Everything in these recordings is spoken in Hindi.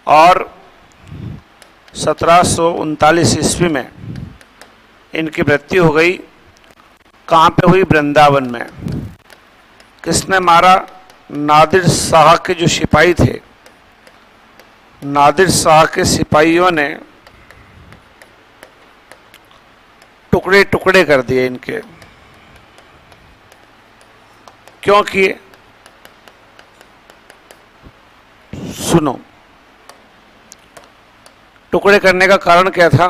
और 1739 ईस्वी में इनकी मृत्यु हो गई। कहाँ पे हुई? वृंदावन में। किसने मारा? नादिर शाह के जो सिपाही थे, नादिर शाह के सिपाहियों ने टुकड़े टुकड़े कर दिए इनके। क्यों किए? सुनो, टुकड़े करने का कारण क्या था?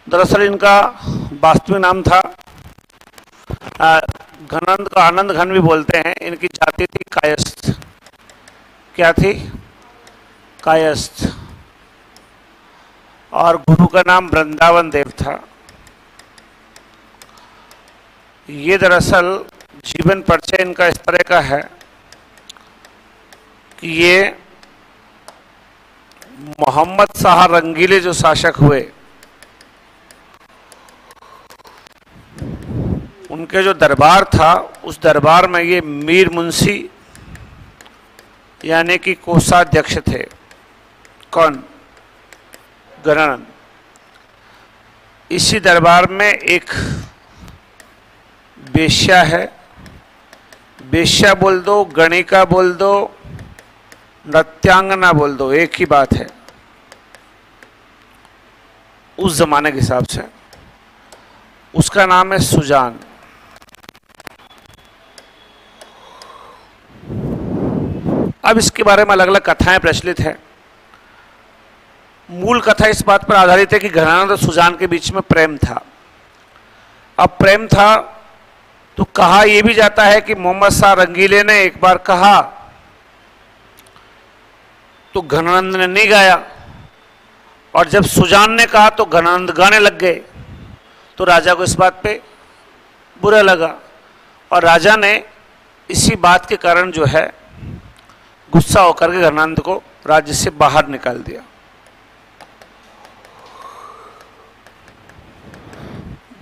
दरअसल इनका वास्तविक नाम था घनंद का आनंद घन भी बोलते हैं। इनकी जाति थी कायस्थ। क्या थी? कायस्थ। और गुरु का नाम वृंदावन देव था। ये दरअसल जीवन परिचय इनका इस तरह का है कि ये मोहम्मद शाह रंगीले जो शासक हुए, उनके जो दरबार था, उस दरबार में ये मीर मुंशी यानी कि कोषाध्यक्ष थे। कौन? गणानंद। इसी दरबार में एक वेश्या है। वेश्या बोल दो, गणिका बोल दो, नृत्यांगना बोल दो, एक ही बात है उस जमाने के हिसाब से। उसका नाम है सुजान। अब इसके बारे में अलग अलग कथाएं प्रचलित हैं। मूल कथा इस बात पर आधारित है कि घनानंद और सुजान के बीच में प्रेम था। अब प्रेम था तो कहा यह भी जाता है कि मोहम्मद शाह रंगीले ने एक बार कहा तो घनानंद ने नहीं गाया, और जब सुजान ने कहा तो घनानंद गाने लग गए। तो राजा को इस बात पे बुरा लगा और राजा ने इसी बात के कारण जो है गुस्सा होकर के घनानंद को राज्य से बाहर निकाल दिया।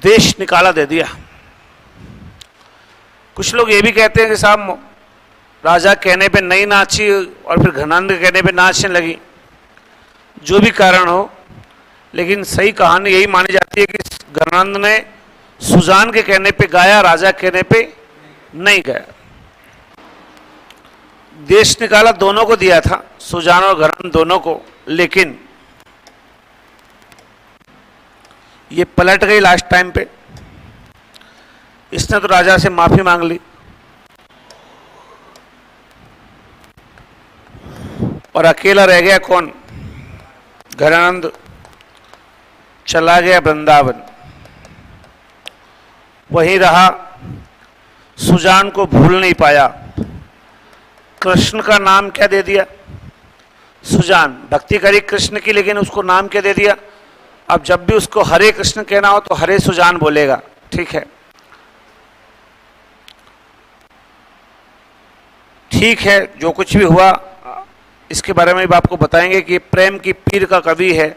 देश निकाला दे दिया। कुछ लोग ये भी कहते हैं कि साहब राजा कहने पे नहीं नाची और फिर घनानंद के कहने पे नाचने लगी। जो भी कारण हो, लेकिन सही कहानी यही मानी जाती है कि घनानंद ने सुजान के कहने पे गाया, राजा के कहने पे नहीं गाया। देश निकाला दोनों को दिया था, सुजान और घनानंद दोनों को, लेकिन ये पलट गई लास्ट टाइम पे। इसने तो राजा से माफी मांग ली और अकेला रह गया। कौन? घनानंद चला गया वृंदावन, वहीं रहा, सुजान को भूल नहीं पाया। कृष्ण का नाम क्या दे दिया? सुजान। भक्ति करी कृष्ण की, लेकिन उसको नाम क्या दे दिया? अब जब भी उसको हरे कृष्ण कहना हो तो हरे सुजान बोलेगा। ठीक है, ठीक है, जो कुछ भी हुआ इसके बारे में भी आपको बताएंगे कि प्रेम की पीर का कवि है,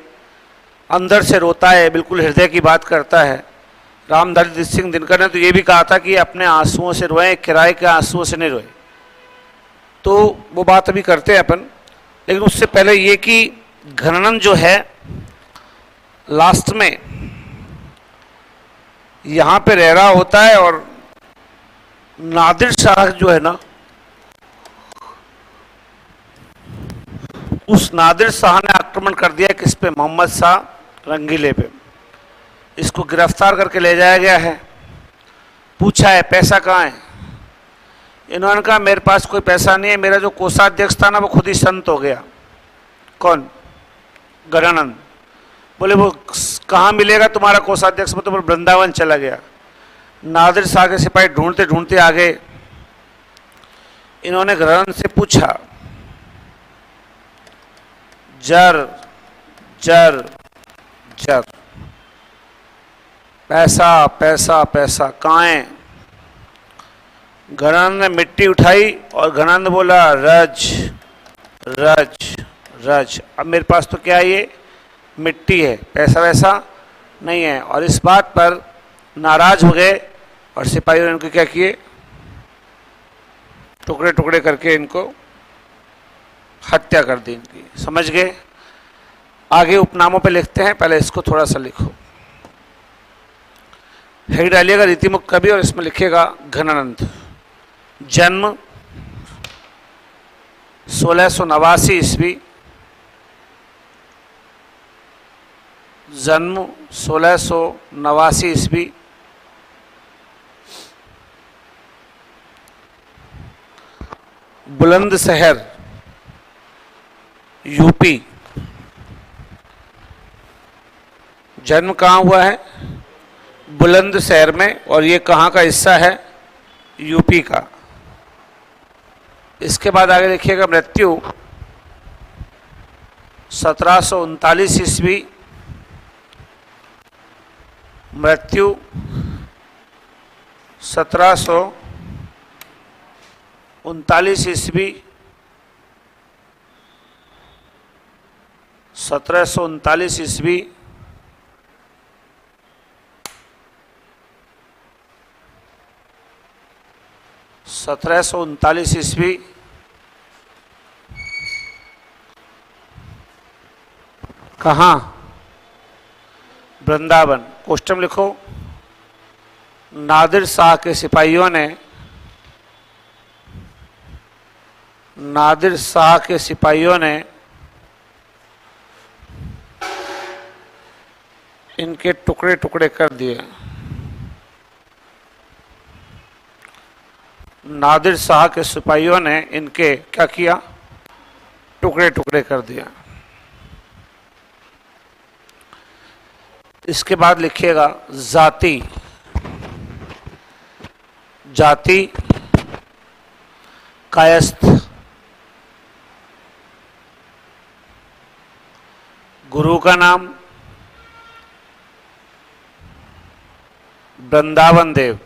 अंदर से रोता है, बिल्कुल हृदय की बात करता है। रामधारी सिंह दिनकर ने तो ये भी कहा था कि अपने आंसुओं से रोए, किराए के आंसुओं से नहीं रोए। तो वो बात अभी करते हैं अपन, लेकिन उससे पहले ये कि घनानंद जो है लास्ट में यहाँ पे रह रहा होता है और नादिर शाह जो है ना, उस नादिर शाह ने आक्रमण कर दिया किस पे? मोहम्मद शाह रंगीले पे। इसको गिरफ्तार करके ले जाया गया है। पूछा है पैसा कहाँ है? इन्होंने कहा मेरे पास कोई पैसा नहीं है, मेरा जो कोषाध्यक्ष था ना वो खुद ही संत हो गया। कौन? घनानंद। बोले वो कहाँ मिलेगा तुम्हारा कोषाध्यक्ष? तो वृंदावन चला गया। नादिर शाह के सिपाही ढूंढते ढूंढते आ गए। इन्होंने घनानंद से पूछा, जर जर जर, पैसा पैसा पैसा कहाँ है? घनानंद ने मिट्टी उठाई और घनानंद बोला रज रज रज। अब मेरे पास तो क्या है, ये मिट्टी है, पैसा वैसा नहीं है। और इस बात पर नाराज हो गए और सिपाहियों ने इनको क्या किए? टुकड़े टुकड़े करके इनको हत्या कर दी इनकी। समझ गए? आगे उपनामों पे लिखते हैं, पहले इसको थोड़ा सा लिखो। हेड डालिएगा रीतिमुक्त कवि और इसमें लिखिएगा घनानंद। जन्म 1689 ईस्वी, जन्म 1689 ईस्वी। बुलंदशहर यूपी। जन्म कहाँ हुआ है? बुलंदशहर में, और ये कहाँ का हिस्सा है? यूपी का। इसके बाद आगे लिखिएगा मृत्यु 1739 ईस्वी। मृत्यु 1739 ईस्वी। 1739 ईस्वी। ईस्वी। कहाँ? वृंदावन। क्वेश्चन लिखो। नादिर शाह के सिपाहियों ने, नादिर शाह के सिपाहियों ने इनके टुकड़े टुकड़े कर दिए। नादिर शाह के सिपाहियों ने इनके क्या किया? टुकड़े टुकड़े कर दिया। इसके बाद लिखिएगा जाति। जाति कायस्थ। गुरु का नाम वृंदावन देव।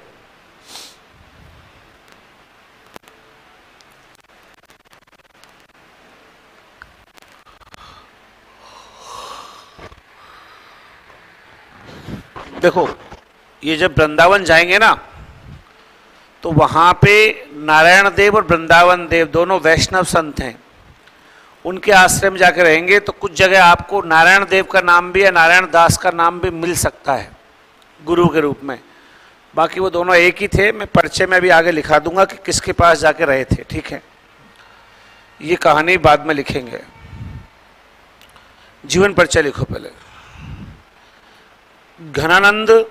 देखो, ये जब वृंदावन जाएंगे ना, तो वहां पे नारायण देव और वृंदावन देव दोनों वैष्णव संत हैं। उनके आश्रम जाकर रहेंगे तो कुछ जगह आपको नारायण देव का नाम भी या नारायण दास का नाम भी मिल सकता है गुरु के रूप में। बाकी वो दोनों एक ही थे। मैं परिचय में भी आगे लिखा दूंगा कि किसके पास जाके रहे थे। ठीक है, ये कहानी बाद में लिखेंगे। जीवन परिचय लिखो पहले। घनानंद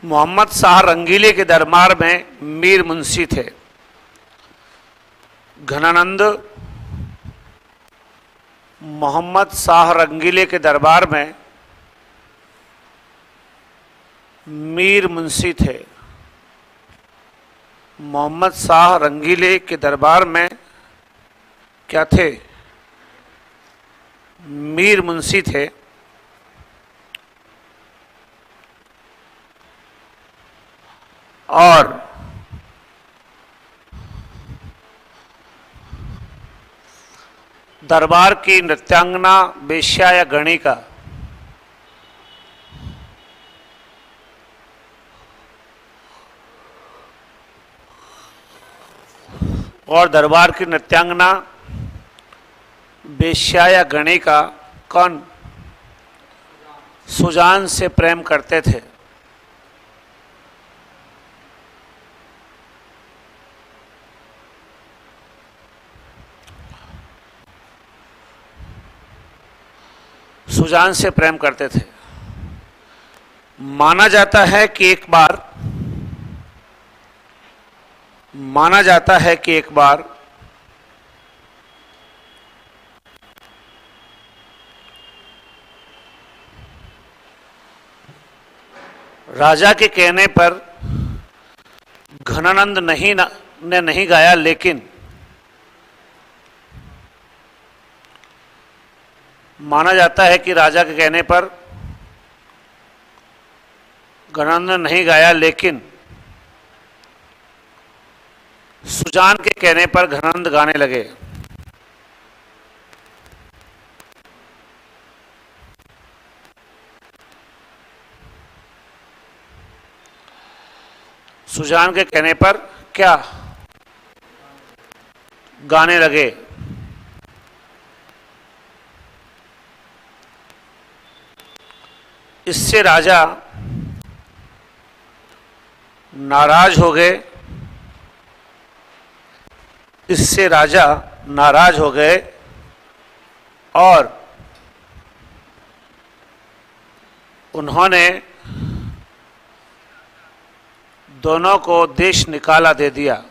मोहम्मद शाह रंगीले के दरबार में मीर मुंशी थे। घनानंद मोहम्मद शाह रंगीले के दरबार में मीर मुंशी थे। मोहम्मद शाह रंगीले के दरबार में क्या थे? मीर मुंशी थे। और दरबार की नृत्यांगना, वेश्या या गणिका, और दरबार की नृत्यांगना, वेश्या या गणिका कौन? सुजान से प्रेम करते थे। सुजान से प्रेम करते थे। माना जाता है कि एक बार, माना जाता है कि एक बार राजा के कहने पर घनानंद ने नहीं गाया, लेकिन माना जाता है कि राजा के कहने पर घनानंद ने नहीं गाया, लेकिन सुजान के कहने पर घनानंद गाने लगे। सुजान के कहने पर क्या? गाने लगे। इससे राजा नाराज हो गए। इससे राजा नाराज हो गए और उन्होंने दोनों को देश निकाला दे दिया।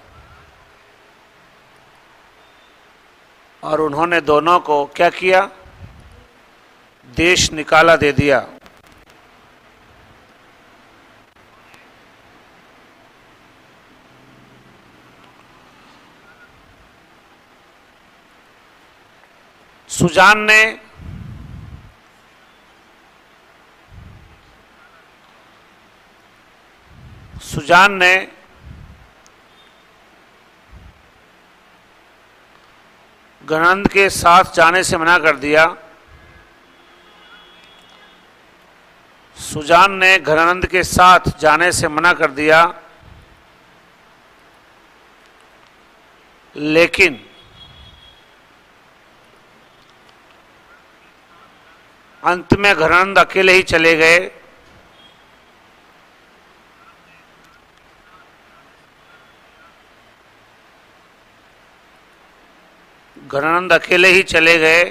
और उन्होंने दोनों को क्या किया? देश निकाला दे दिया। सुजान ने घनंद के साथ जाने से मना कर दिया। सुजान ने घनंद के साथ जाने से मना कर दिया, लेकिन अंत में घनंद अकेले ही चले गए। घनंद अकेले ही चले गए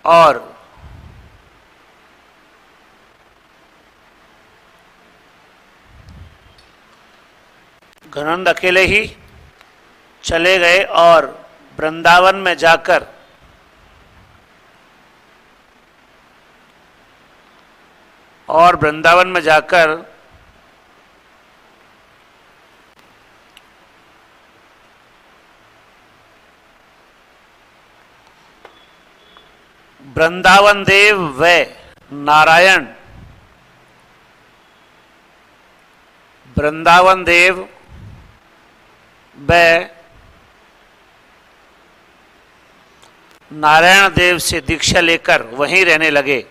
और घनंद अकेले ही चले गए और वृंदावन में जाकर वृंदावन देव व नारायण, वृंदावन देव व नारायण देव से दीक्षा लेकर वहीं रहने लगे।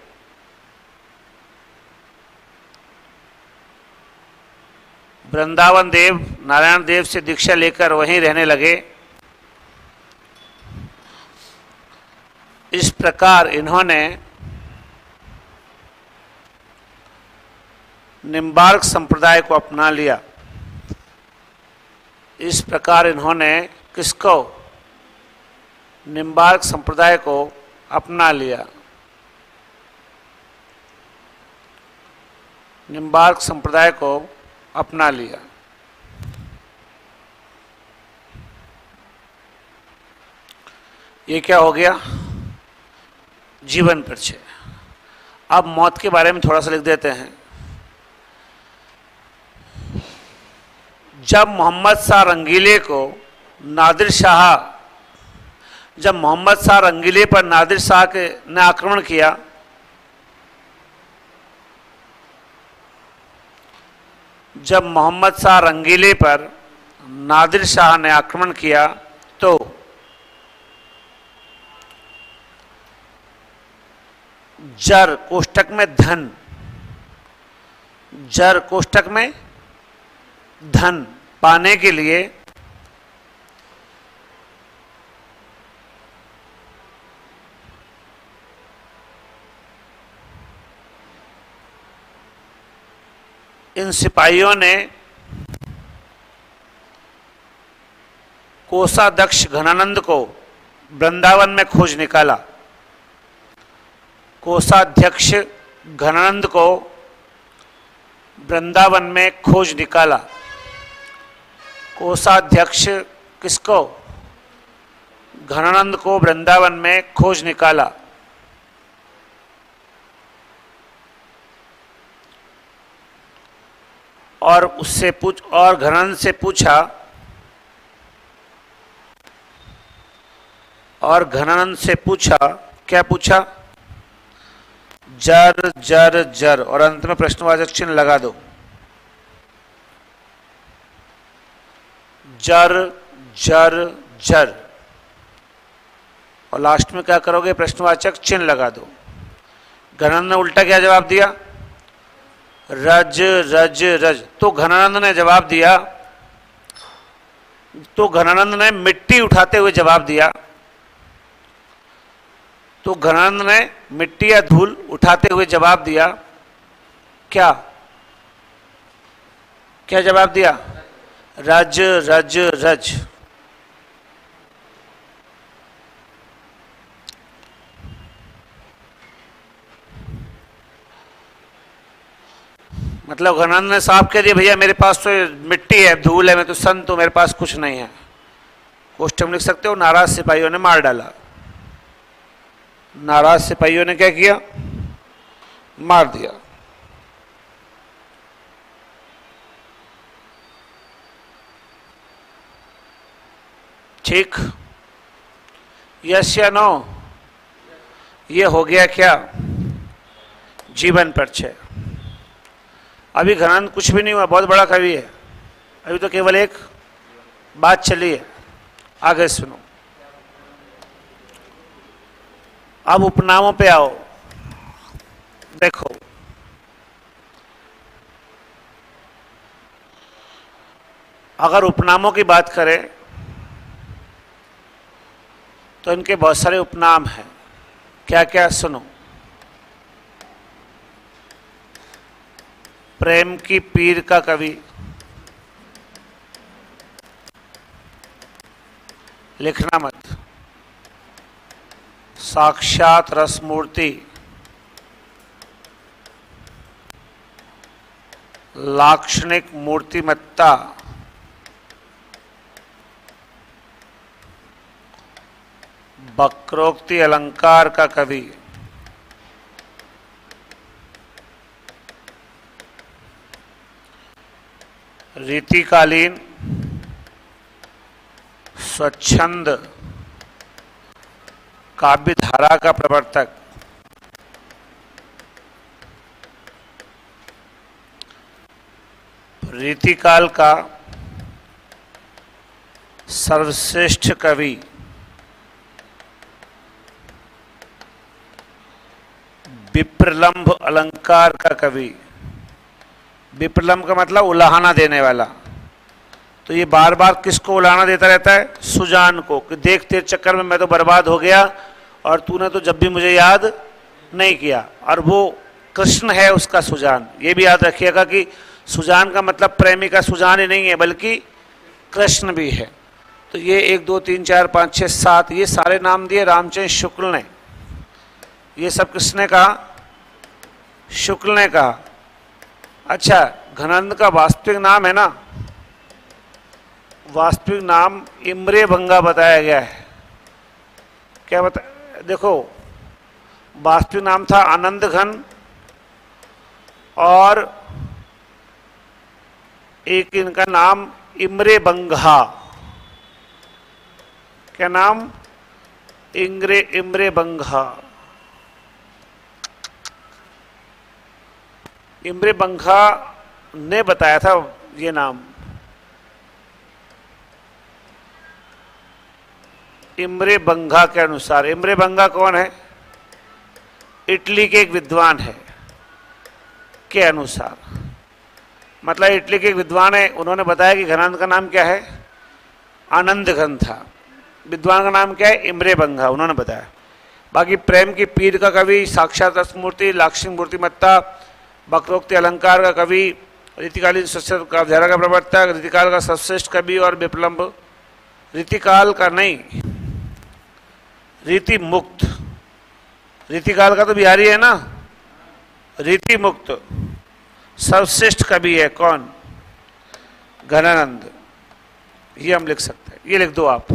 वृंदावन देव नारायण देव से दीक्षा लेकर वहीं रहने लगे। इस प्रकार इन्होंने निम्बार्क संप्रदाय को अपना लिया। इस प्रकार इन्होंने किसको? निम्बार्क संप्रदाय को अपना लिया। निम्बार्क संप्रदाय को अपना लिया। ये क्या हो गया? जीवन परिचय। अब मौत के बारे में थोड़ा सा लिख देते हैं। जब मोहम्मद शाह रंगीले पर नादिर शाह ने आक्रमण किया, जब मोहम्मद शाह रंगीले पर नादिर शाह ने आक्रमण किया तो जर कोष्टक में धन, जर कोष्टक में धन पाने के लिए इन सिपाहियों ने कोषाध्यक्ष घनानंद को वृंदावन में खोज निकाला। कोषाध्यक्ष घनानंद को वृंदावन में खोज निकाला। कोषाध्यक्ष किसको? घनानंद को वृंदावन में खोज निकाला। और घनानंद से पूछा, क्या पूछा? जर जर जर, और अंत में प्रश्नवाचक चिन्ह लगा दो। जर जर जर, और लास्ट में क्या करोगे? प्रश्नवाचक चिन्ह लगा दो। घनानंद ने उल्टा क्या जवाब दिया? रज रज रज। तो घनानंद ने जवाब दिया, तो घनानंद ने मिट्टी उठाते हुए जवाब दिया, तो घनानंद ने मिट्टी या धूल उठाते हुए जवाब दिया, क्या क्या जवाब दिया? रज रज रज। मतलब घनानंद ने साफ कह दिया, भैया मेरे पास तो मिट्टी है, धूल है, मैं तो संत हूं, मेरे पास कुछ नहीं है। क्वेश्चन लिख सकते हो, नाराज सिपाहियों ने मार डाला। नाराज सिपाहियों ने क्या किया? मार दिया। ठीक, यस या नो? ये हो गया क्या? जीवन परिचय। अभी घनानंद कुछ भी नहीं हुआ, बहुत बड़ा कवि है, अभी तो केवल एक बात चली है। आगे सुनो, अब उपनामों पे आओ। देखो, अगर उपनामों की बात करें तो इनके बहुत सारे उपनाम हैं। क्या क्या? सुनो, प्रेम की पीर का कवि, लिखना मत, साक्षात रसमूर्ति, लाक्षणिक मूर्तिमत्ता, वक्रोक्ति अलंकार का कवि, रीतिकालीन स्वच्छंद काव्य धारा का प्रवर्तक, रीतिकाल का सर्वश्रेष्ठ कवि, विप्रलंभ अलंकार का कवि। विप्रलंभ का मतलब उलाहना देने वाला। तो ये बार बार किसको उलाहना देता रहता है? सुजान को, कि देख तेरे चक्कर में मैं तो बर्बाद हो गया और तूने तो जब भी मुझे याद नहीं किया। और वो कृष्ण है उसका सुजान। ये भी याद रखिएगा कि सुजान का मतलब प्रेमी का सुजान ही नहीं है, बल्कि कृष्ण भी है। तो ये 1 2 3 4 5 6 7 ये सारे नाम दिए रामचंद्र शुक्ल ने। ये सब किसने कहा? शुक्ल ने कहा। अच्छा, घनानंद का वास्तविक नाम है ना, वास्तविक नाम इम्रे भंगा बताया गया है। क्या बता? देखो, वास्तविक नाम था आनंद घन, और एक इनका नाम इम्रे बंगा। क्या नाम? इम्रे बंगा। इम्रे बंगा ने बताया था ये नाम। इम्रे बंगा के अनुसार, इम्रे बंगा कौन है? इटली के एक विद्वान है के अनुसार। मतलब इटली के एक विद्वान है, उन्होंने बताया कि घनानंद का नाम क्या है? आनंद घन था। विद्वान का नाम क्या है? इम्रे बंगा, उन्होंने बताया। बाकी प्रेम की पीर का कवि, साक्षात रसमूर्ति, लाक्षणिक मूर्तिमत्ता, वक्रोक्ति अलंकार का कवि, रीतिकालीन स्वच्छंद काव्यधारा का प्रवर्तक, रीतिकाल का सर्वश्रेष्ठ कवि और विप्लंब। रीतिकाल का नहीं, रीति मुक्त। रीतिकाल का तो बिहारी है ना, रीति मुक्त सर्वश्रेष्ठ कवि है कौन? घनानंद। ये हम लिख सकते हैं, ये लिख दो आप।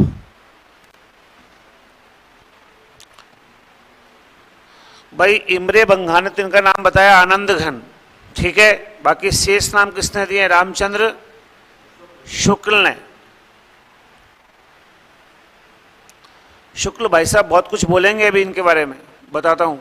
भाई इम्रे बंगा ने तो इनका नाम बताया आनंद घन, ठीक है। बाकी शेष नाम किसने दिए? रामचंद्र शुक्ल ने। शुक्ल भाई साहब बहुत कुछ बोलेंगे अभी इनके बारे में, बताता हूं।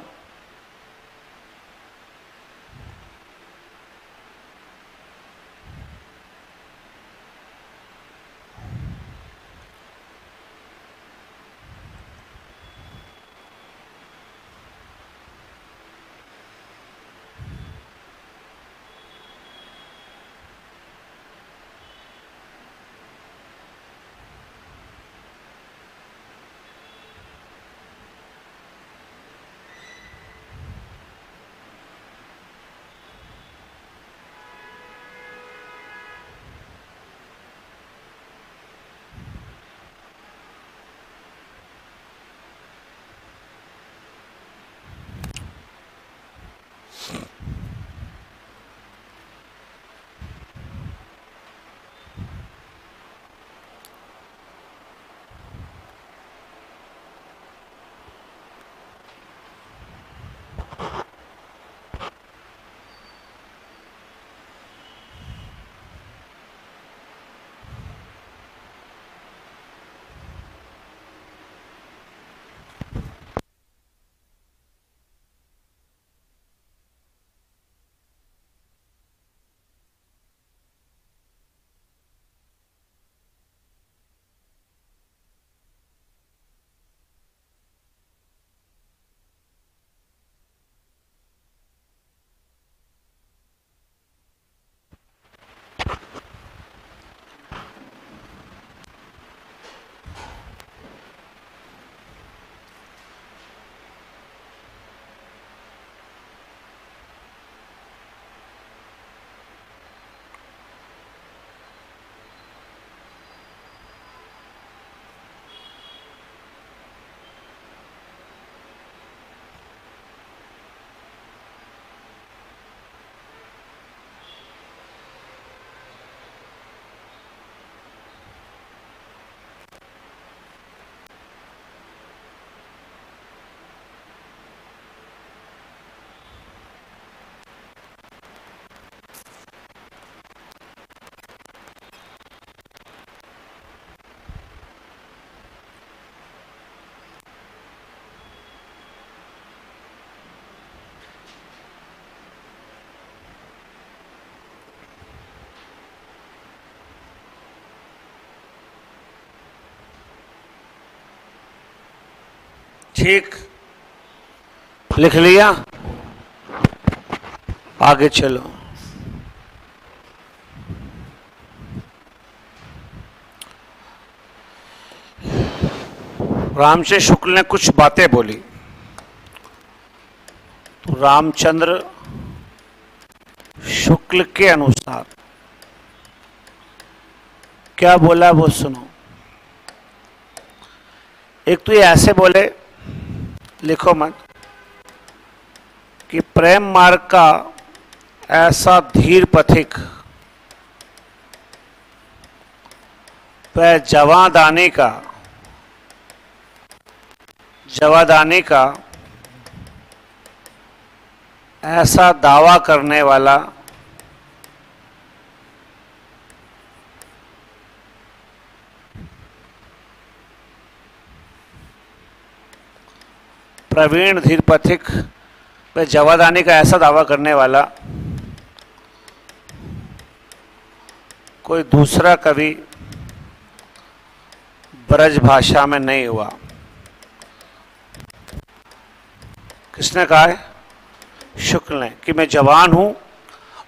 ठीक, लिख लिया, आगे चलो। रामचंद्र शुक्ल ने कुछ बातें बोली, तो रामचंद्र शुक्ल के अनुसार क्या बोला वो सुनो। एक तो ये ऐसे बोले, लिखो मत, कि प्रेम मार्ग का ऐसा धीर पथिक वह जवादानी का ऐसा दावा करने वाला प्रवीण धीर पथिक वह जवादानी का ऐसा दावा करने वाला कोई दूसरा कवि ब्रज भाषा में नहीं हुआ। किसने कहा है? शुक्ल ने, कि मैं जवान हूं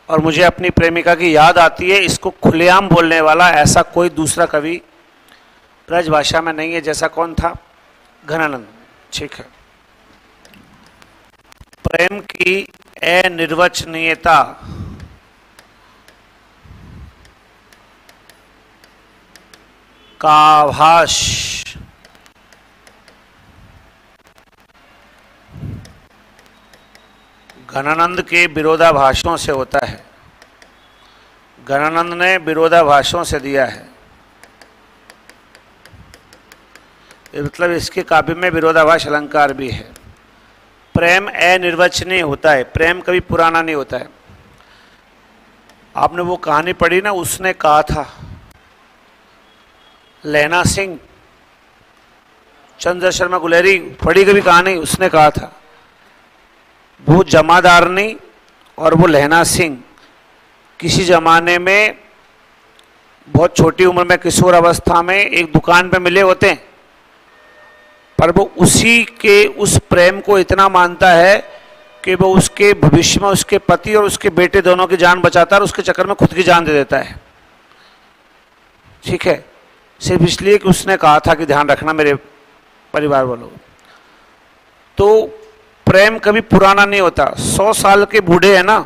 और मुझे अपनी प्रेमिका की याद आती है, इसको खुलेआम बोलने वाला ऐसा कोई दूसरा कवि ब्रज भाषा में नहीं है। जैसा कौन था? घनानंद। ठीक है। प्रेम की अनिर्वचनीयता का आभास घनानंद के विरोधाभासों से होता है। घनानंद ने विरोधाभासों से दिया है, मतलब इसके काव्य में विरोधाभास अलंकार भी है। प्रेम अनिर्वचनीय होता है, प्रेम कभी पुराना नहीं होता है। आपने वो कहानी पढ़ी ना, उसने कहा था, लैना सिंह, चंद्र शर्मा गुलेरी, पढ़ी कभी कहानी? उसने कहा था वो जमादारनी और वो लहना सिंह किसी जमाने में बहुत छोटी उम्र में, किशोर अवस्था में एक दुकान पे मिले होते हैं, पर वो उसी के उस प्रेम को इतना मानता है कि वो उसके भविष्य में उसके पति और उसके बेटे दोनों की जान बचाता है और उसके चक्कर में खुद की जान दे देता है। ठीक है, सिर्फ इसलिए कि उसने कहा था कि ध्यान रखना मेरे परिवार वालों। तो प्रेम कभी पुराना नहीं होता। 100 साल के बूढ़े हैं ना,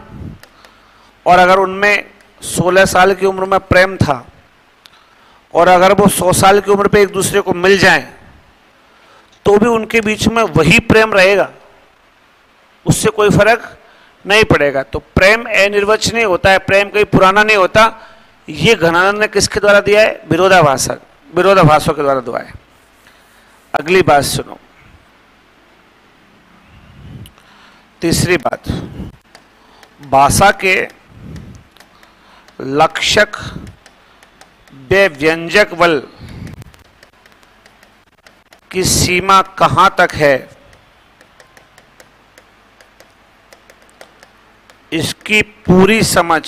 और अगर उनमें 16 साल की उम्र में प्रेम था और अगर वो 100 साल की उम्र पे एक दूसरे को मिल जाएं तो भी उनके बीच में वही प्रेम रहेगा, उससे कोई फर्क नहीं पड़ेगा। तो प्रेम अनिर्वचनीय होता है, प्रेम कभी पुराना नहीं होता। ये घनानंद ने किसके द्वारा दिया है? विरोधाभासों के द्वारा दिया है। अगली बात सुनो, तीसरी बात, भाषा के लक्षक व व्यंजक बल की सीमा कहां तक है, इसकी पूरी समझ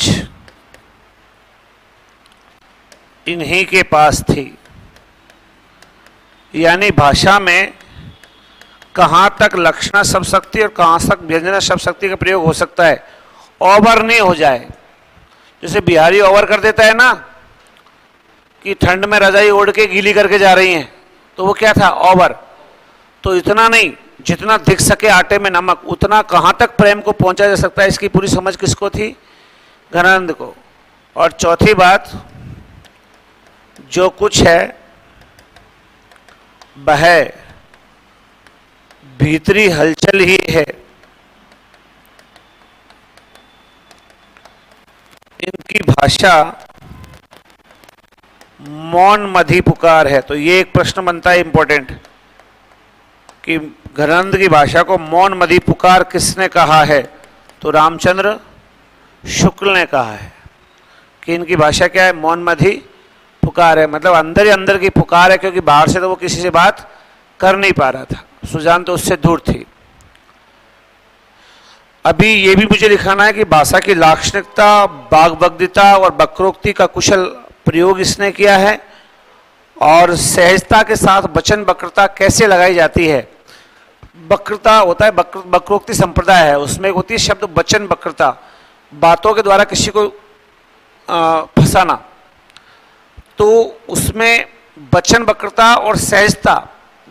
इन्हीं के पास थी। यानी भाषा में कहां तक लक्षणा शब्द शक्ति और कहां तक व्यंजना शब्द शक्ति का प्रयोग हो सकता है, ओवर नहीं हो जाए। जैसे बिहारी ओवर कर देता है ना कि ठंड में रजाई ओढ़ के गीली करके जा रही हैं, तो वो क्या था? ओवर। तो इतना नहीं, जितना दिख सके आटे में नमक, उतना कहां तक प्रेम को पहुंचा जा सकता है, इसकी पूरी समझ किसको थी? घनानंद को। और चौथी बात, जो कुछ है वह भीतरी हलचल ही है, इनकी भाषा मौन मधी पुकार है। तो ये एक प्रश्न बनता है इंपॉर्टेंट, कि घनानंद की भाषा को मौन मधी पुकार किसने कहा है? तो रामचंद्र शुक्ल ने कहा है कि इनकी भाषा क्या है? मौन मधी पुकार है, मतलब अंदर ही अंदर की पुकार है, क्योंकि बाहर से तो वो किसी से बात कर नहीं पा रहा था, सुजान तो उससे दूर थी। अभी ये भी मुझे लिखाना है कि भाषा की लाक्षणिकता, बाग्भग्दिता और वक्रोक्ति का कुशल प्रयोग इसने किया है, और सहजता के साथ वचन वक्रता कैसे लगाई जाती है, वक्रता होता है, वक्रोक्ति संप्रदाय है, उसमें एक होती है शब्द वचन वक्रता, बातों के द्वारा किसी को फंसाना। तो उसमें वचन वक्रता और सहजता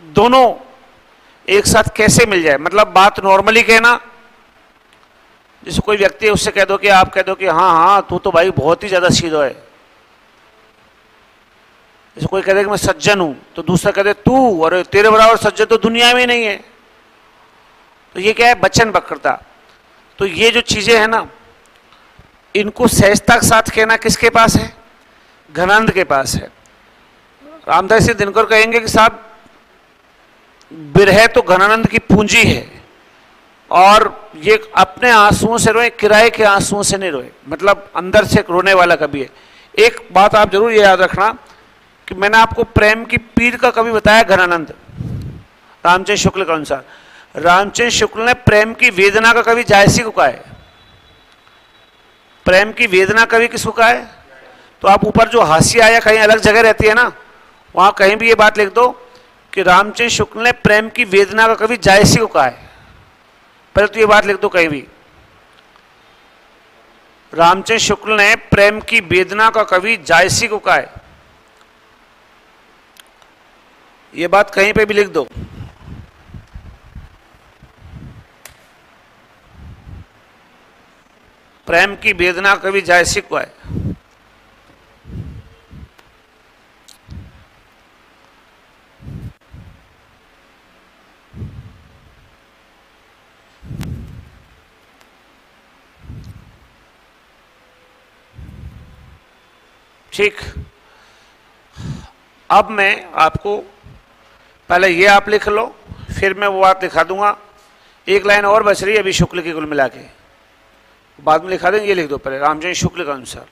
दोनों एक साथ कैसे मिल जाए, मतलब बात नॉर्मली कहना, जैसे कोई व्यक्ति है उससे कह दो कि आप कह दो कि हाँ हाँ तू तो भाई बहुत ही ज्यादा सीधा है। जैसे कोई कह दे कि मैं सज्जन हूं तो दूसरा कह दे तू, और तेरे बराबर सज्जन तो दुनिया में नहीं है। तो ये क्या है, वचन वक्रता। तो ये जो चीजें हैं ना, इनको सहजता के साथ कहना किसके पास है, घनानंद के पास है। रामदास जी दिनकर कहेंगे कि साहब विरह तो घनानंद की पूंजी है, और ये अपने आंसुओं से रोए, किराए के आंसुओं से नहीं रोए, मतलब अंदर से रोने वाला कवि है। एक बात आप जरूर ये याद रखना कि मैंने आपको प्रेम की पीर का कवि बताया घनानंद, रामचंद्र शुक्ल के अनुसार। रामचंद्र शुक्ल ने प्रेम की वेदना का कवि जायसी को कहा है। प्रेम की वेदना कवि किसको कहा है? तो आप ऊपर जो हाशिया या कहीं अलग जगह रहती है ना, वहां कहीं भी ये बात लिख दो कि रामचंद्र शुक्ल ने प्रेम की वेदना का कवि जायसी को कहा है। पहले तो ये बात लिख दो कहीं भी, रामचंद्र शुक्ल ने प्रेम की वेदना का कवि जायसी को कहा है, ये बात कहीं पे भी लिख दो। प्रेम की वेदना कवि जायसी को है। ठीक, अब मैं आपको पहले ये आप लिख लो, फिर मैं वो बात दिखा दूंगा। एक लाइन और बच रही है अभी शुक्ल की कुल मिला के, बाद में लिखा देंगे। ये लिख दो पहले, रामचंद्र शुक्ल के अनुसार।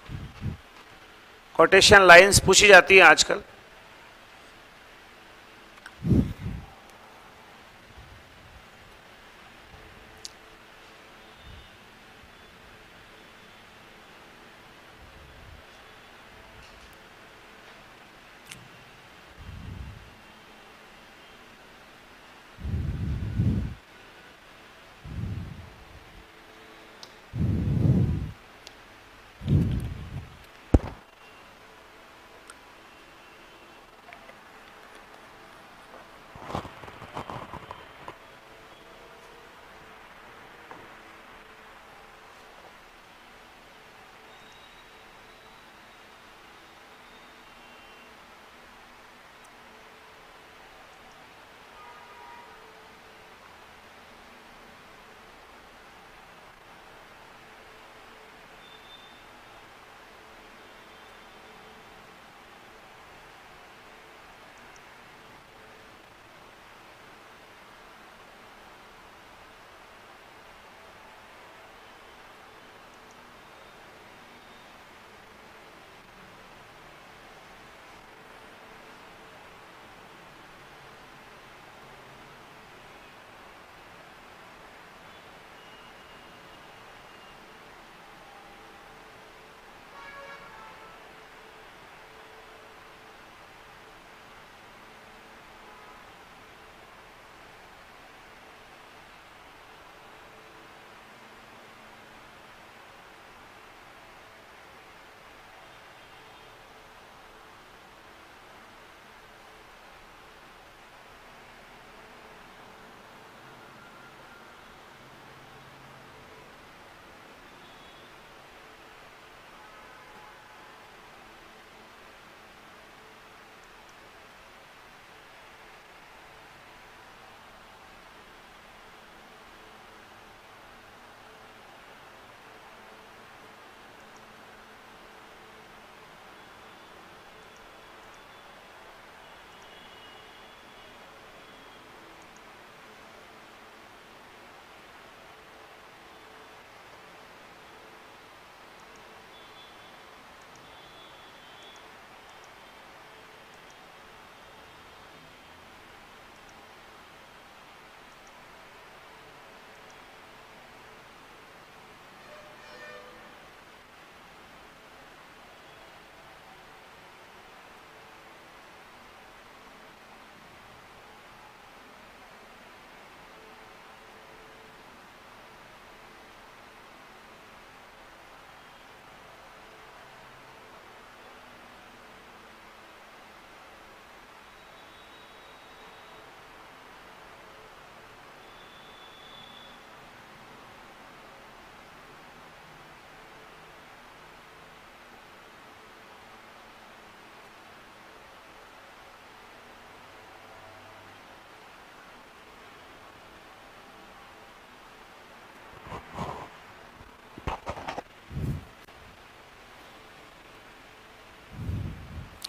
कोटेशन लाइंस पूछी जाती है आजकल।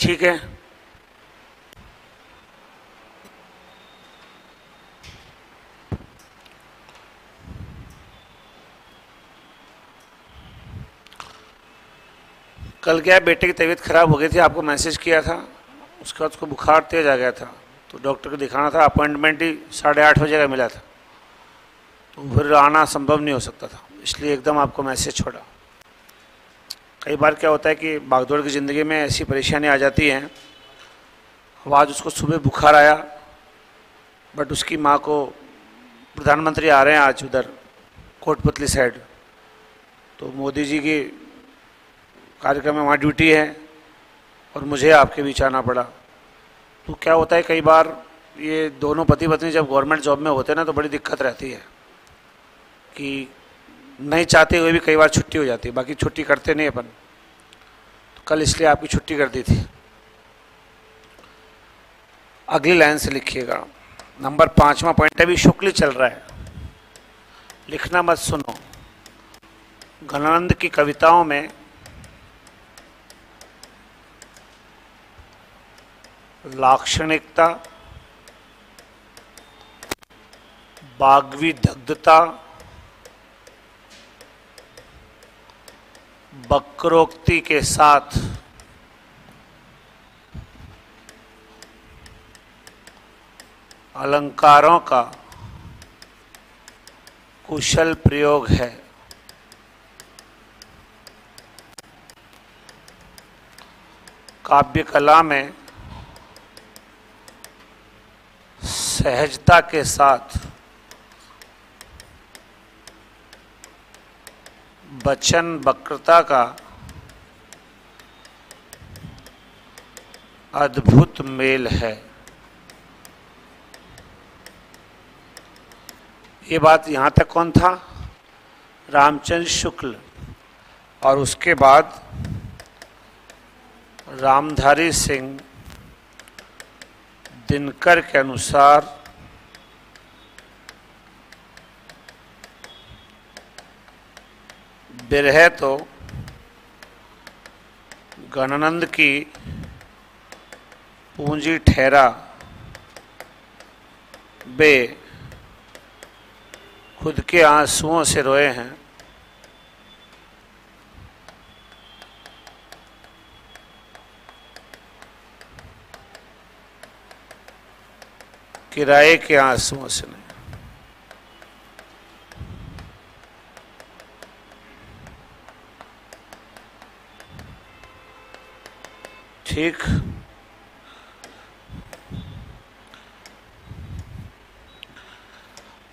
ठीक है। कल क्या है, बेटे की तबीयत खराब हो गई थी, आपको मैसेज किया था। उसके बाद उसको बुखार तेज आ गया था, तो डॉक्टर को दिखाना था। अपॉइंटमेंट ही 8:30 का मिला था, तो फिर आना संभव नहीं हो सकता था, इसलिए एकदम आपको मैसेज छोड़ा। कई बार क्या होता है कि भागदौड़ की ज़िंदगी में ऐसी परेशानी आ जाती हैं। अब आज उसको सुबह बुखार आया, बट उसकी माँ को, प्रधानमंत्री आ रहे हैं आज उधर कोटपुतली साइड, तो मोदी जी की कार्यक्रम में वहाँ ड्यूटी है और मुझे आपके बीच आना पड़ा। तो क्या होता है, कई बार ये दोनों पति पत्नी जब गवर्नमेंट जॉब में होते हैं ना, तो बड़ी दिक्कत रहती है कि नहीं चाहते हुए भी कई बार छुट्टी हो जाती है। बाकी छुट्टी करते नहीं अपन, तो कल इसलिए आपकी छुट्टी कर दी थी। अगली लाइन से लिखिएगा, नंबर 5वां पॉइंट अभी शुक्ल चल रहा है, लिखना मत सुनो। घनानंद की कविताओं में लाक्षणिकता, बाग्वी दग्धता, वक्रोक्ति के साथ अलंकारों का कुशल प्रयोग है। काव्य कला में सहजता के साथ वचन वक्रता का अद्भुत मेल है। ये बात यहाँ तक कौन था? रामचंद्र शुक्ल। और उसके बाद रामधारी सिंह दिनकर के अनुसार बिरह तो घनानंद की पूंजी ठहरा, बे खुद के आंसुओं से रोए हैं। किराए के आंसुओं से नहीं। ठीक।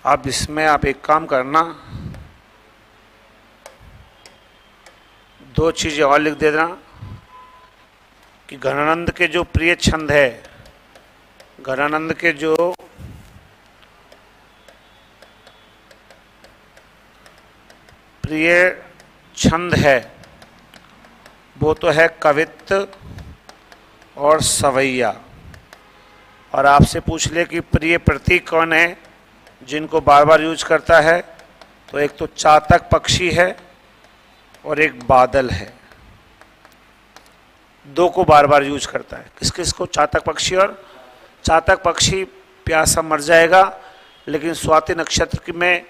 अब इसमें आप एक काम करना, 2 चीजें और लिख देना कि घनानंद के जो प्रिय छंद है, घनानंद के जो प्रिय छंद है वो तो है कवित्व और सवैया। और आपसे पूछ ले कि प्रिय प्रतीक कौन है जिनको बार बार यूज करता है, तो एक तो चातक पक्षी है और एक बादल है। 2 को बार बार यूज करता है। किस किस को? चातक पक्षी। और चातक पक्षी प्यासा मर जाएगा, लेकिन स्वाति नक्षत्र में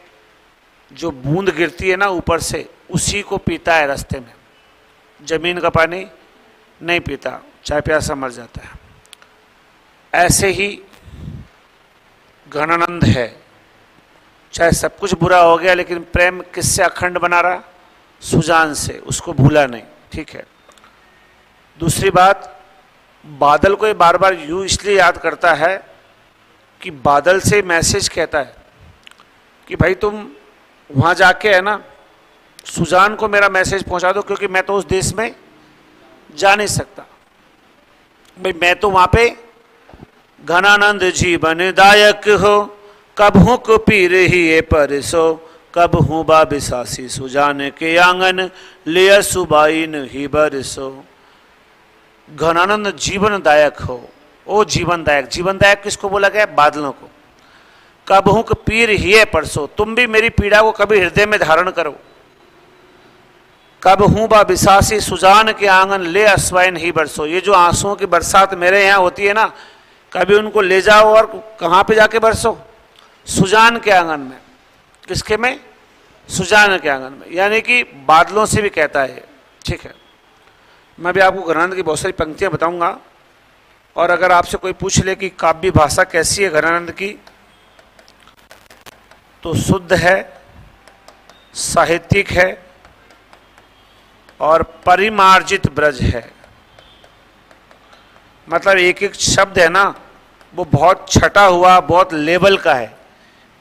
जो बूंद गिरती है ना ऊपर से, उसी को पीता है रास्ते में। जमीन का पानी नहीं पीता, चाहे प्यासा मर जाता है। ऐसे ही घनानंद है, चाहे सब कुछ बुरा हो गया लेकिन प्रेम किससे अखंड बना रहा? सुजान से, उसको भूला नहीं। ठीक है। दूसरी बात, बादल को ये बार बार यूं इसलिए याद करता है कि बादल से मैसेज कहता है कि भाई तुम वहां जाके है ना, सुजान को मेरा मैसेज पहुंचा दो, क्योंकि मैं तो उस देश में जा नहीं सकता। भाई मैं तो वहां पे घनानंद जीवन दायक हो, कब हूँ को पी रही है परसो, कब हूँ बाबिसासी सुजान के आंगन, लिया सुबाई नहीं बरसो। घनानंद जीवनदायक हो, ओ जीवनदायक। जीवनदायक किसको बोला गया? बादलों को। कब हूँ को पीर ही है परसो, तुम भी मेरी पीड़ा को कभी हृदय में धारण करो। कब हूं बा बिसासी सुजान के आंगन ले असवैन ही बरसो। ये जो आंसुओं की बरसात मेरे यहाँ होती है ना, कभी उनको ले जाओ और कहाँ पे जाके बरसो? सुजान के आंगन में। किसके में? सुजान के आंगन में, यानी कि बादलों से भी कहता है। ठीक है, मैं भी आपको घरानंद की बहुत सारी पंक्तियां बताऊंगा, और अगर आपसे कोई पूछ ले कि काव्य भाषा कैसी है घरानंद की, तो शुद्ध है, साहित्यिक है और परिमार्जित ब्रज है। मतलब एक एक शब्द है ना, वो बहुत छटा हुआ, बहुत लेवल का है।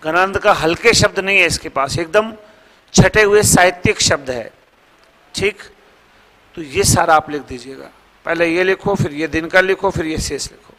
घरानंद का हल्के शब्द नहीं है इसके पास, एकदम छटे हुए साहित्यिक शब्द है। ठीक, तो ये सारा आप लिख दीजिएगा। पहले ये लिखो, फिर ये दिनकर लिखो, फिर ये शेष लिखो।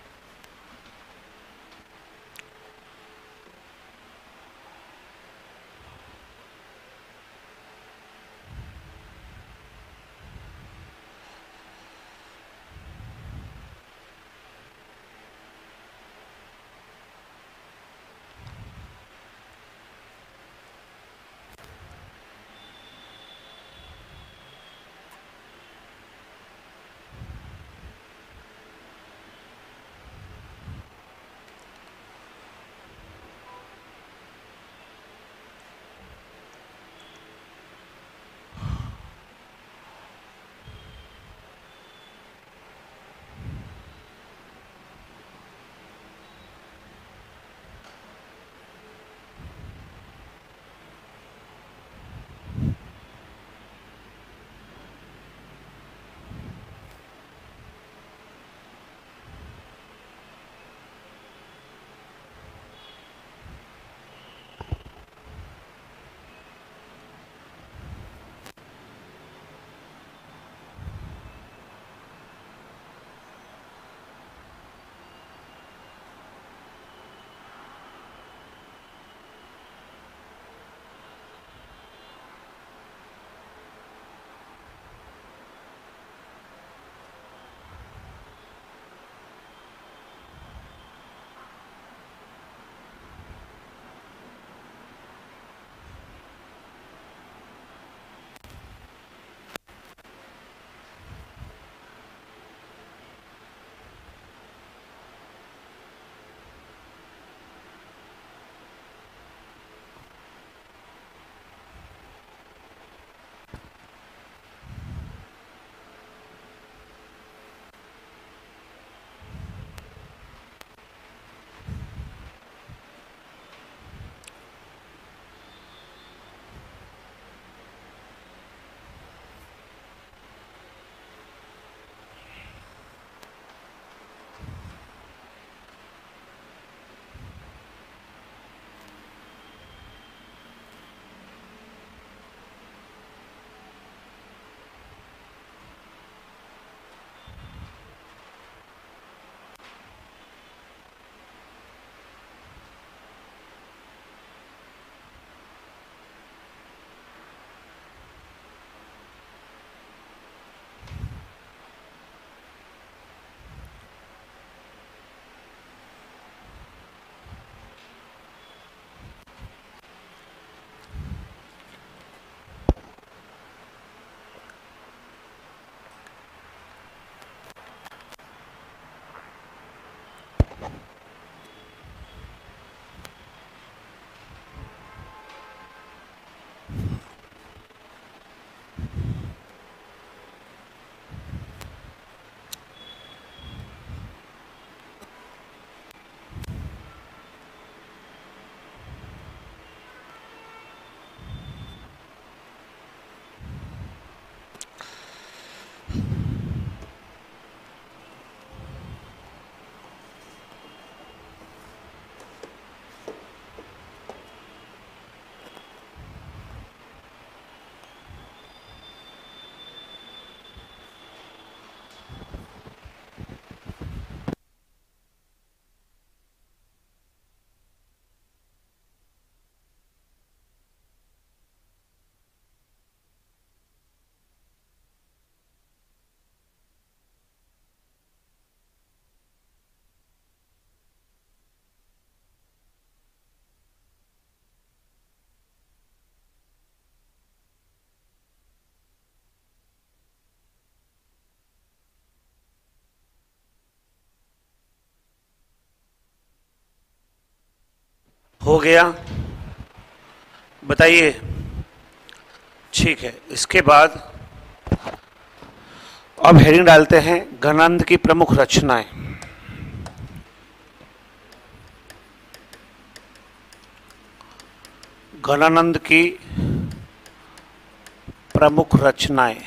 हो गया, बताइए। ठीक है, इसके बाद अब हेडिंग डालते हैं घनानंद की प्रमुख रचनाएं। घनानंद की प्रमुख रचनाएं।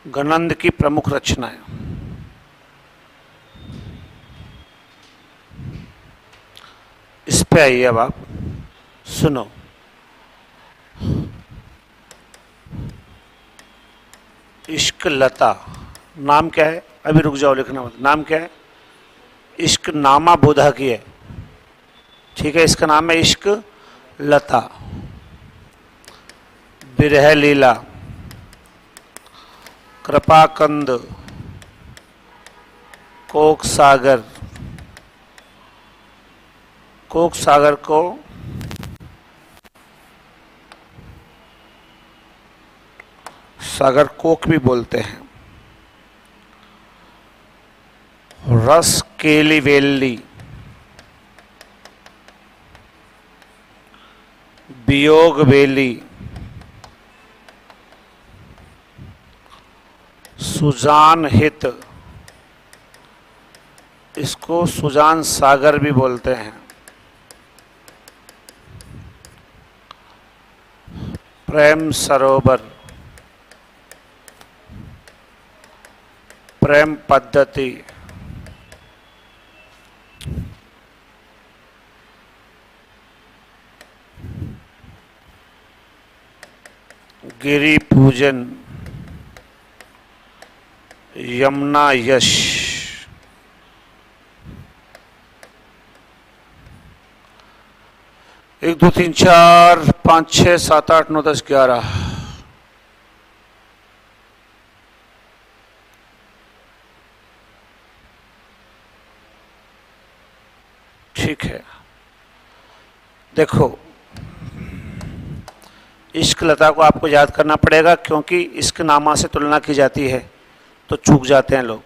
घनानंद की प्रमुख रचनाएं। इस पे आइए, अब आप सुनो। इश्क लता नाम क्या है? अभी रुक जाओ, लिखना मत। नाम क्या है? इश्क नामा बोधा की है, ठीक है। इसका नाम है इश्क लता। बिरह लीला, कृपाकंद, कोक सागर। कोक सागर को सागर कोक भी बोलते हैं। रस केली वेली, वियोग वेली, सुजान हित, इसको सुजान सागर भी बोलते हैं। प्रेम सरोवर, प्रेम पद्धति, गिरि पूजन, यमुना यश। 1 2 3 4 5 6 7 8 9 10 11। ठीक है, देखो, इश्क लता को आपको याद करना पड़ेगा, क्योंकि इश्क नामा से तुलना की जाती है तो चूक जाते हैं लोग।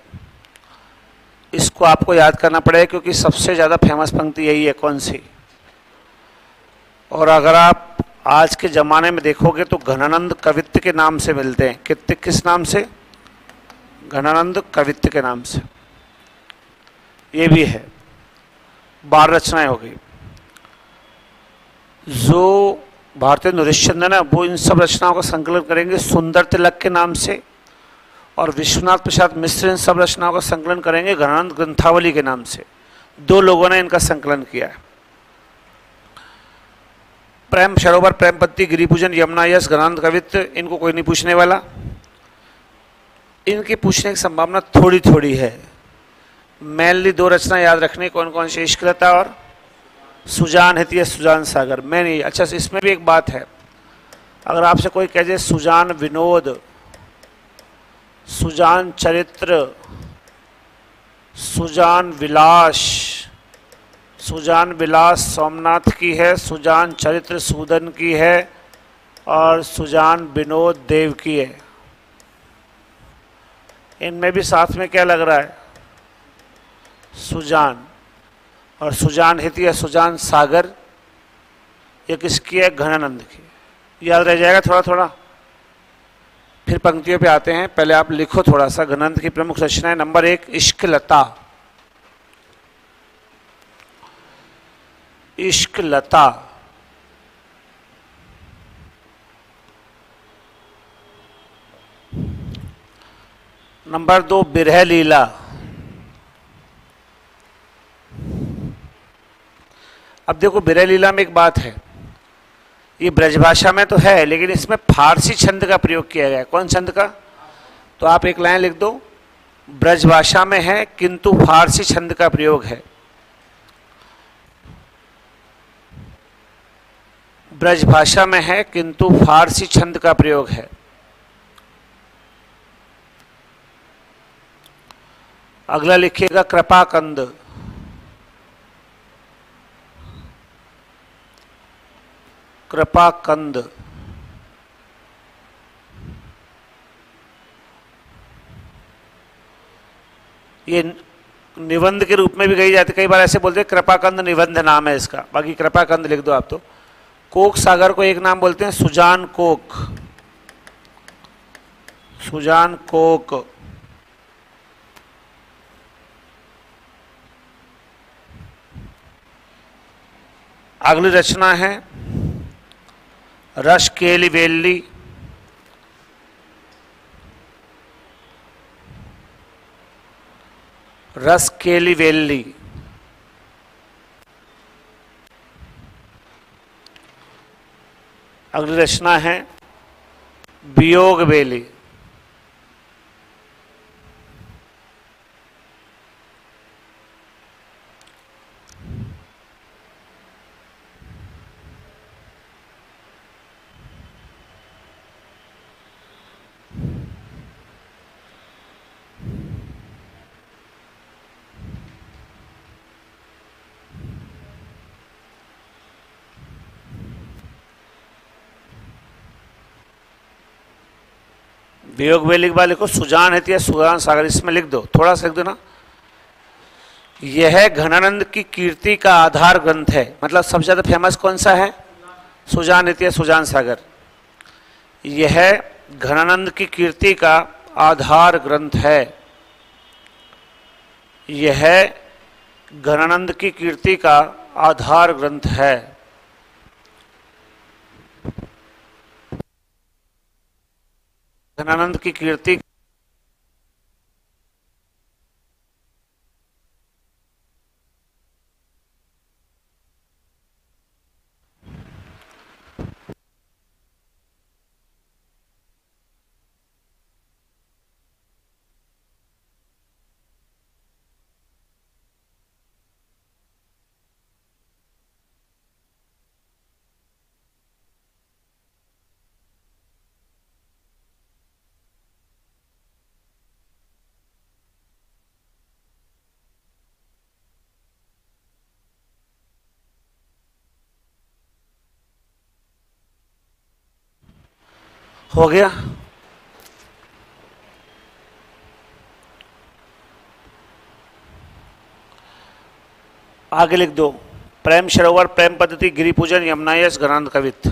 इसको आपको याद करना पड़ेगा क्योंकि सबसे ज़्यादा फेमस पंक्ति यही है। कौन सी? और अगर आप आज के ज़माने में देखोगे तो घनानंद कवित्त के नाम से मिलते हैं। कितने? किस नाम से? घनानंद कवित्त के नाम से। ये भी है। 12 रचनाएं हो गई। जो भारतीय नरेशचंद्र है वो इन सब रचनाओं का संकलन करेंगे सुंदर तिलक के नाम से, और विश्वनाथ प्रसाद मिश्र इन सब रचनाओं का संकलन करेंगे घनानंद ग्रंथावली के नाम से। 2 लोगों ने इनका संकलन किया है। प्रेम सरोवर, प्रेम पत्ती, गिरिपूजन, यमुना यश, घनानंद कवित्त, इनको कोई नहीं पूछने वाला। इनके पूछने की संभावना थोड़ी थोड़ी है। मेनली 2 रचना याद रखने, कौन कौन सी? इश्क लता और सुजान हित या सुजान सागर। मैं नहीं। अच्छा, इसमें भी एक बात है, अगर आपसे कोई कह दे सुजान विनोद, सुजान चरित्र, सुजान विलास, सुजान विलास सोमनाथ की है, सुजान चरित्र सूदन की है, और सुजान विनोद देव की है। इनमें भी साथ में क्या लग रहा है? सुजान। और सुजान हित या सुजान सागर ये किसकी है? घनानंद की। याद रह जाएगा थोड़ा थोड़ा। फिर पंक्तियों पे आते हैं, पहले आप लिखो थोड़ा सा। घनानंद की प्रमुख रचनाएं। नंबर 1 इश्क लता। इश्क लता। नंबर 2 बिरह लीला। अब देखो, बिरह लीला में एक बात है, ये ब्रजभाषा में तो है लेकिन इसमें फारसी छंद का प्रयोग किया गया है। कौन छंद का? तो आप एक लाइन लिख दो, ब्रजभाषा में है किंतु फारसी छंद का प्रयोग है। ब्रजभाषा में है किंतु फारसी छंद का प्रयोग है। अगला लिखिएगा कृपाकंद। कृपाकंद। ये निबंध के रूप में भी कही जाती है, कई बार ऐसे बोलते हैं कृपाकंद निबंध नाम है इसका, बाकी कृपाकंद लिख दो आप तो। कोक सागर को एक नाम बोलते हैं सुजान कोक, सुजान कोक। अगली रचना है रस केली वेली, रस केली वेली। अगली रचना है वियोग वेली, वियोग वेली के बाद लिखो सुजान है सुजान सागर, इसमें लिख दो, थोड़ा सा लिख दो ना। यह घनानंद की कीर्ति का आधार ग्रंथ है, मतलब सबसे ज्यादा फेमस कौन सा है? सुजान है सुजान सागर। यह घनानंद की कीर्ति का आधार ग्रंथ है, यह घनानंद की कीर्ति का आधार ग्रंथ है। घनानंद की कीर्ति हो गया। आगे लिख दो प्रेम सरोवर, प्रेम पद्धति, गिरि पूजन, यमुनायस, घनानंद कवित्त।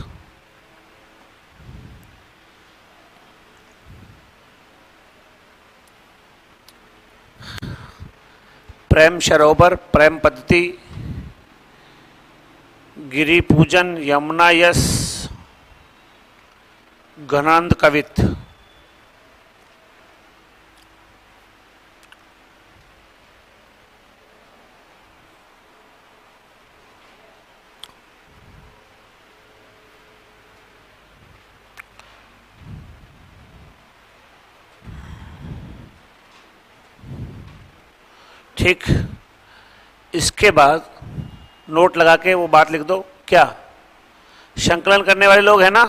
प्रेम सरोवर, प्रेम पद्धति, गिरि पूजन, यमुनायस, घनानंद कवित्त। ठीक, इसके बाद नोट लगा के वो बात लिख दो। क्या संकलन करने वाले लोग हैं ना?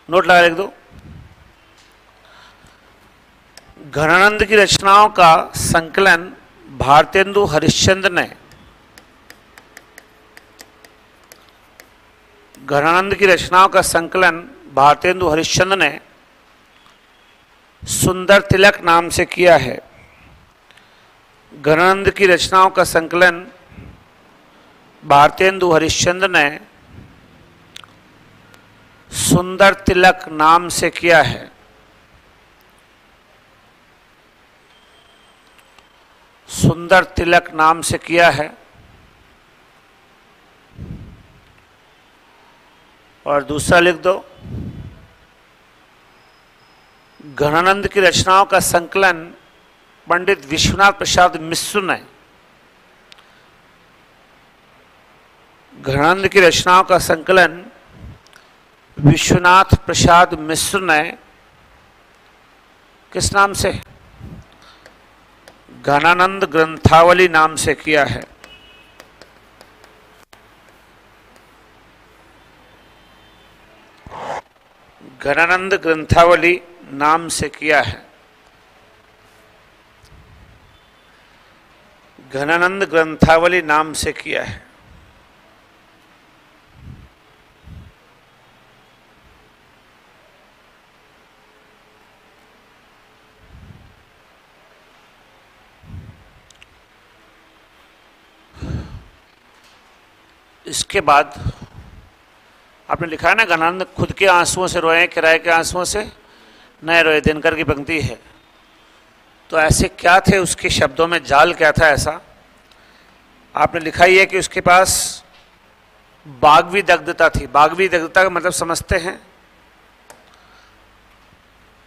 नोट लगा लिख दो। घनानंद की रचनाओं का संकलन भारतेंदु हरिश्चंद्र ने, घनानंद की रचनाओं का संकलन भारतेंदु हरिश्चंद्र ने सुंदर तिलक नाम से किया है। घनानंद की रचनाओं का संकलन भारतेंदु हरिश्चंद्र ने सुंदर तिलक नाम से किया है। सुंदर तिलक नाम से किया है। और दूसरा लिख दो घनानंद की रचनाओं का संकलन पंडित विश्वनाथ प्रसाद मिश्र ने, घनानंद की रचनाओं का संकलन विश्वनाथ प्रसाद मिश्र ने किस नाम से? घनानंद ग्रंथावली नाम से किया है। घनानंद ग्रंथावली नाम से किया है। घनानंद ग्रंथावली नाम से किया है। इसके बाद आपने लिखा है ना, घनानंद खुद के आंसुओं से रोए, किराए के आंसुओं से नए रोए, दिनकर की पंक्ति है। तो ऐसे क्या थे उसके शब्दों में, जाल क्या था ऐसा? आपने लिखा ही है कि उसके पास बागवी दग्धता थी। बागवी दग्धता का मतलब समझते हैं,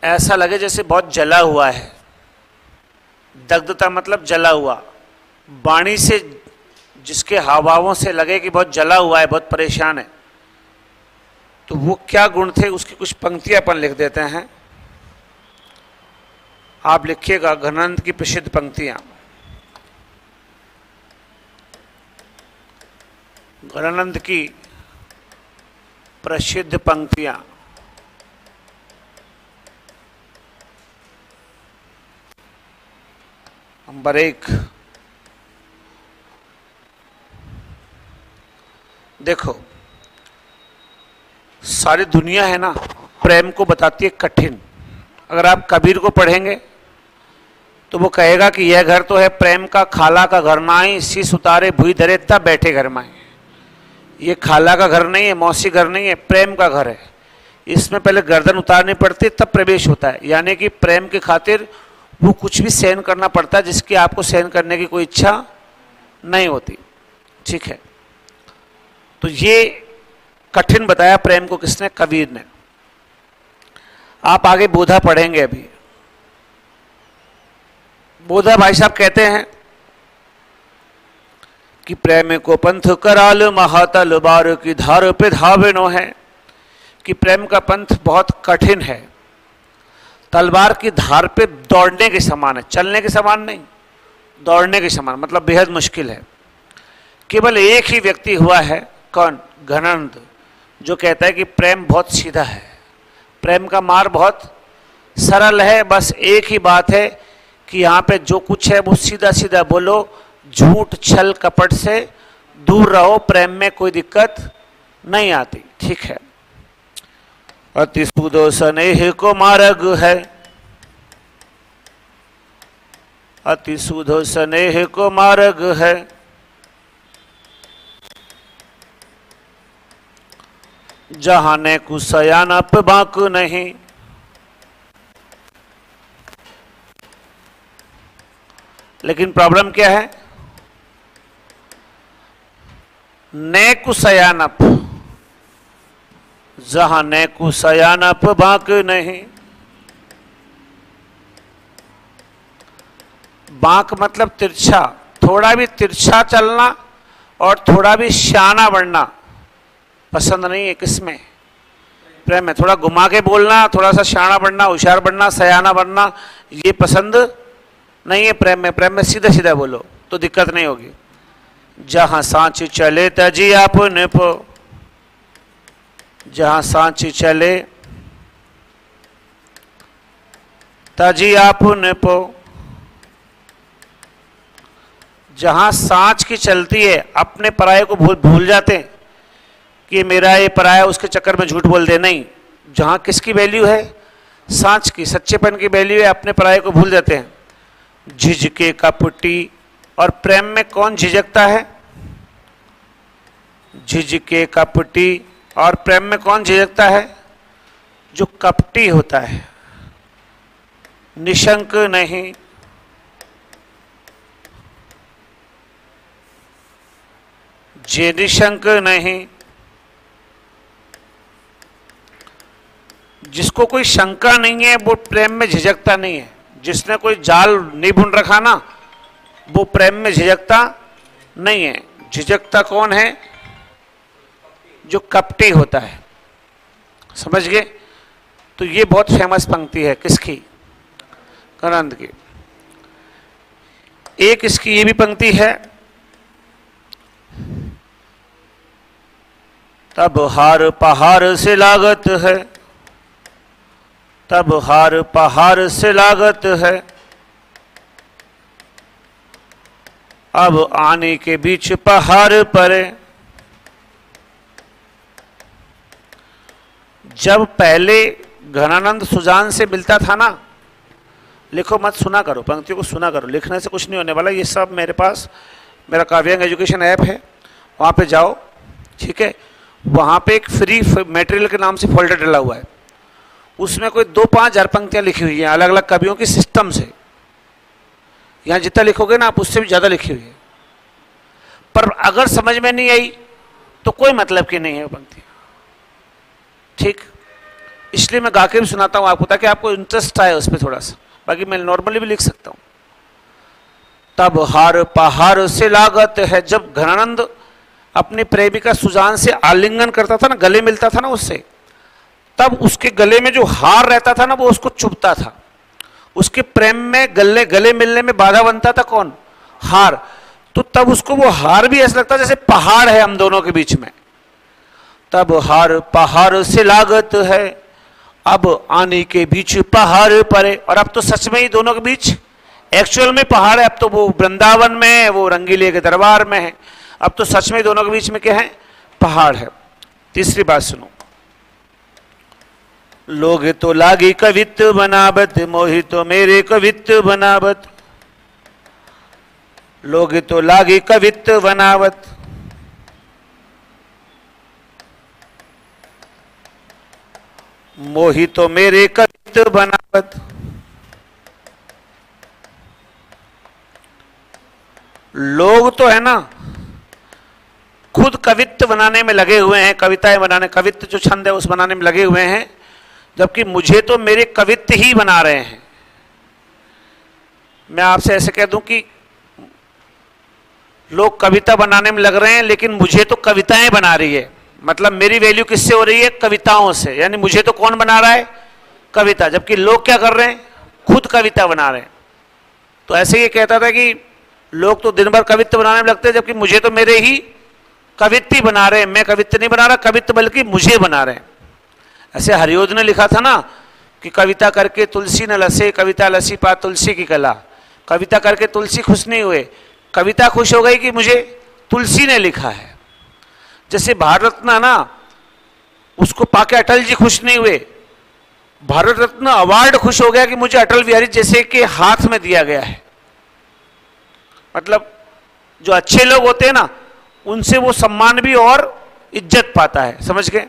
ऐसा लगे जैसे बहुत जला हुआ है। दग्धता मतलब जला हुआ, वाणी से जिसके हावभावों से लगे कि बहुत जला हुआ है, बहुत परेशान है। तो वो क्या गुण थे, उसकी कुछ पंक्तियां अपन लिख देते हैं। आप लिखिएगा घनानंद की प्रसिद्ध पंक्तियां। घनानंद की प्रसिद्ध पंक्तियां। नंबर 1, देखो सारी दुनिया है ना प्रेम को बताती है कठिन। अगर आप कबीर को पढ़ेंगे तो वो कहेगा कि यह घर तो है प्रेम का, खाला का घर नाई, शीश उतारे भुई धरे तब बैठे घर माए। ये खाला का घर नहीं है, मौसी घर नहीं है, प्रेम का घर है। इसमें पहले गर्दन उतारनी पड़ती तब प्रवेश होता है। यानी कि प्रेम की खातिर वो कुछ भी सहन करना पड़ता है जिसकी आपको सहन करने की कोई इच्छा नहीं होती। ठीक है, तो ये कठिन बताया प्रेम को किसने? कबीर ने। आप आगे बोधा पढ़ेंगे अभी। बोधा भाई साहब कहते हैं कि प्रेम को पंथ कराल महातल बार की धार पे धावेनो है, कि प्रेम का पंथ बहुत कठिन है, तलवार की धार पे दौड़ने के समान है, चलने के समान नहीं, दौड़ने के समान, मतलब बेहद मुश्किल है। केवल एक ही व्यक्ति हुआ है, कौन? घनानंद, जो कहता है कि प्रेम बहुत सीधा है, प्रेम का मार्ग बहुत सरल है। बस एक ही बात है कि यहाँ पे जो कुछ है वो सीधा सीधा बोलो, झूठ छल कपट से दूर रहो, प्रेम में कोई दिक्कत नहीं आती। ठीक है, अति सुदो स्नेह को मार्ग है, अति सुदो स्नेह को मार्ग है, जहां ने कुसयानप बाक नहीं। लेकिन प्रॉब्लम क्या है? ने कुसयानप, जहां ने कुसयानप बाक नहीं। बाक मतलब तिरछा, थोड़ा भी तिरछा चलना और थोड़ा भी शाना बढ़ना पसंद नहीं है। किसमें? प्रेम में। थोड़ा घुमा के बोलना, थोड़ा सा शाना बनना, होशियार बनना, सयाना बनना, ये पसंद नहीं है प्रेम में। प्रेम में सीधा सीधा बोलो तो दिक्कत नहीं होगी। जहां सांच चले तजी आप निपो, जहां सांच चले तजी आप निपो। जहां सांच की चलती है, अपने पराये को भूल जाते हैं कि मेरा ये पराया, उसके चक्कर में झूठ बोल दे। नहीं, जहां किसकी वैल्यू है? सांच की, सच्चेपन की वैल्यू है, अपने पराये को भूल जाते हैं। झिझके कपटी, और प्रेम में कौन झिझकता है? झिझके कपटी, और प्रेम में कौन झिझकता है? जो कपटी होता है, निशंक नहीं। जे निशंक नहीं, जिसको कोई शंका नहीं है वो प्रेम में झिझकता नहीं है। जिसने कोई जाल नहीं बुन रखा ना, वो प्रेम में झिझकता नहीं है। झिझकता कौन है? जो कपटी होता है। समझ गए? तो ये बहुत फेमस पंक्ति है किसकी? घनानंद की। एक इसकी ये भी पंक्ति है, तब हार पहाड़ से लागत है, तब हार पहाड़ से लागत है, अब आने के बीच पहाड़ परे। जब पहले घनानंद सुजान से मिलता था ना, लिखो मत, सुना करो, पंक्तियों को सुना करो, लिखने से कुछ नहीं होने वाला। ये सब मेरे पास, मेरा काव्यांग एजुकेशन ऐप है, वहाँ पे जाओ, ठीक है, वहां पे एक फ्री मटेरियल के नाम से फोल्डर डला हुआ है, उसमें कोई 2-5 हजार पंक्तियां लिखी हुई हैं अलग अलग कवियों की सिस्टम से। यहां जितना लिखोगे ना आप उससे भी ज्यादा लिखी हुई है, पर अगर समझ में नहीं आई तो कोई मतलब की नहीं है वो पंक्तियां। ठीक, इसलिए मैं गा के भी सुनाता हूं आपको ताकि आपको इंटरेस्ट आए उस पर थोड़ा सा, बाकी मैं नॉर्मली भी लिख सकता हूं। तब हार पहाड़ से लागत है, जब घनानंद अपनी प्रेमिका सुजान से आलिंगन करता था ना, गले मिलता था ना उससे, तब उसके गले में जो हार रहता था ना वो उसको चुभता था। उसके प्रेम में गले मिलने में बाधा बनता था कौन? हार। तो तब उसको वो हार भी ऐसा लगता जैसे पहाड़ है हम दोनों के बीच में। तब हार पहाड़ से लागत है, अब आने के बीच पहाड़ परे। और अब तो सच में ही दोनों के बीच एक्चुअल में पहाड़ है। अब तो वो वृंदावन में है, वो रंगीले के दरबार में है, अब तो सच में दोनों के बीच में क्या है? पहाड़ है। तीसरी बात सुनो, लोग तो लागी कवित्व बनावत, मोहि तो मेरे कवित्व बनावत। लोग तो लागी कवित्व बनावत, मोहि तो मेरे कवित्व बनावत। लोग तो है ना खुद कवित्व बनाने में लगे हुए हैं, कविताएं बनाने, कवित्व जो छंद है उस बनाने में लगे हुए हैं, जबकि मुझे तो मेरे कवित्व ही बना रहे हैं। मैं आपसे ऐसे कह दूं कि लोग कविता बनाने में लग रहे हैं लेकिन मुझे तो कविताएं बना रही है। मतलब मेरी वैल्यू किससे हो रही है? कविताओं से। यानी मुझे तो कौन बना रहा है? कविता। जबकि लोग क्या कर रहे हैं? खुद कविता बना रहे हैं। तो ऐसे ही कहता था कि लोग तो दिन भर कवित्व बनाने में लगते हैं, जबकि मुझे तो मेरे ही कवित्व बना रहे हैं। मैं कवित्व नहीं बना रहा, कवित्व बल्कि मुझे बना रहे हैं। ऐसे हरिओद ने लिखा था ना कि कविता करके तुलसी न लसे, कविता लसी पा तुलसी की कला। कविता करके तुलसी खुश नहीं हुए, कविता खुश हो गई कि मुझे तुलसी ने लिखा है। जैसे भारत रत्न ना, उसको पाके अटल जी खुश नहीं हुए, भारत रत्न अवार्ड खुश हो गया कि मुझे अटल बिहारी जैसे के हाथ में दिया गया है। मतलब जो अच्छे लोग होते हैं ना उनसे वो सम्मान भी और इज्जत पाता है। समझ गए?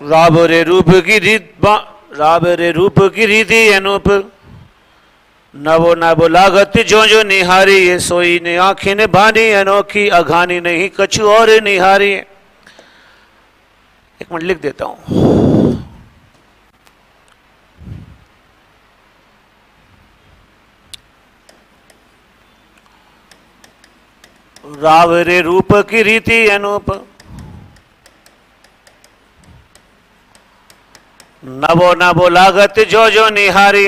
राब रे रूप की रीति अनूप, नवो नवो लागत जो जो निहारी है, सोई ने आंखें ने भानी अनोखी, अघानी नहीं कछु और निहारी है। एक मिनट लिख देता हूं। राव रे रूप की रीति अनूप, नवो नवो लागत जो जो निहारी।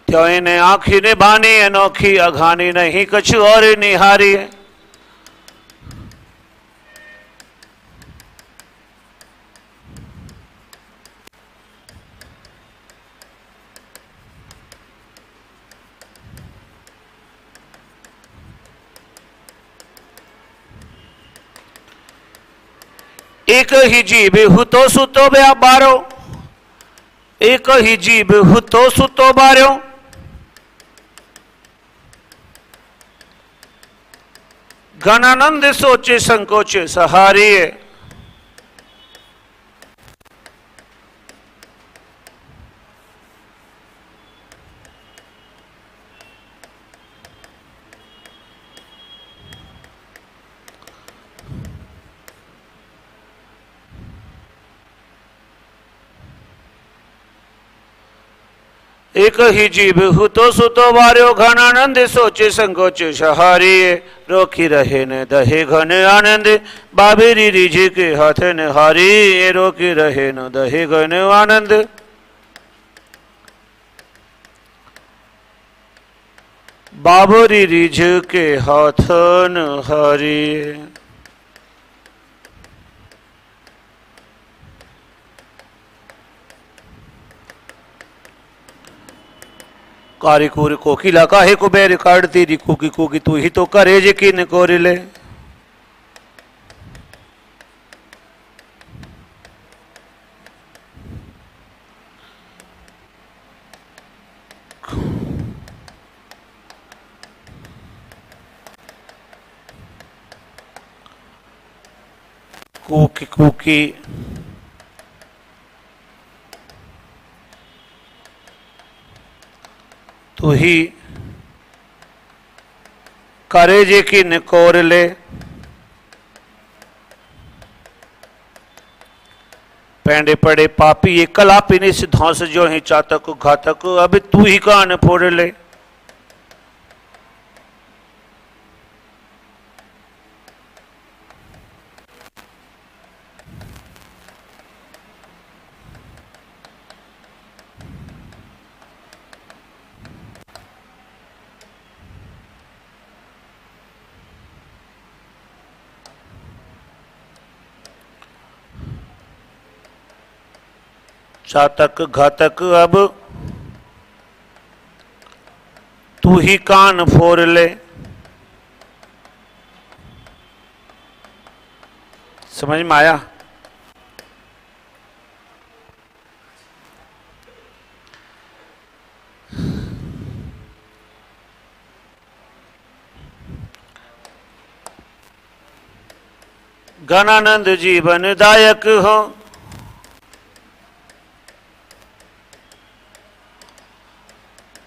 त्यों ने आँखी ने बानी अनोखी, अघानी नहीं कछु और निहारी। एक ही जीव हु तो सुतो बारो, एक ही जीव हु तो सुतो बारो, घनानंद सोचे संकोच सहारी। एक ही जीव हु तो सुतो बारो, घनानंद सोचे संकोच सहारी। रोकी रहे न दहे घन आनंद, बाबेरी रिझ के हाथ न हारी। रोकी रहे न दहे घन आनंद, बाबरी रिझ के हाथ न हारी। कारिकूर कोकिला काहे कुबेर काटती, रिकू की कुकी तू ही तो करे जे किन कोरिले। कूकी कूकी तू ही करेजे की निकोर ले, पैंडे पड़े पापी ये कला पीने से धौंस जो है चातक घातक, अब तू ही कान फोड़ ले। चातक घातक अब तू ही कान फोड़ ले। समझ में आया? गणानंद जीवन दायक हो,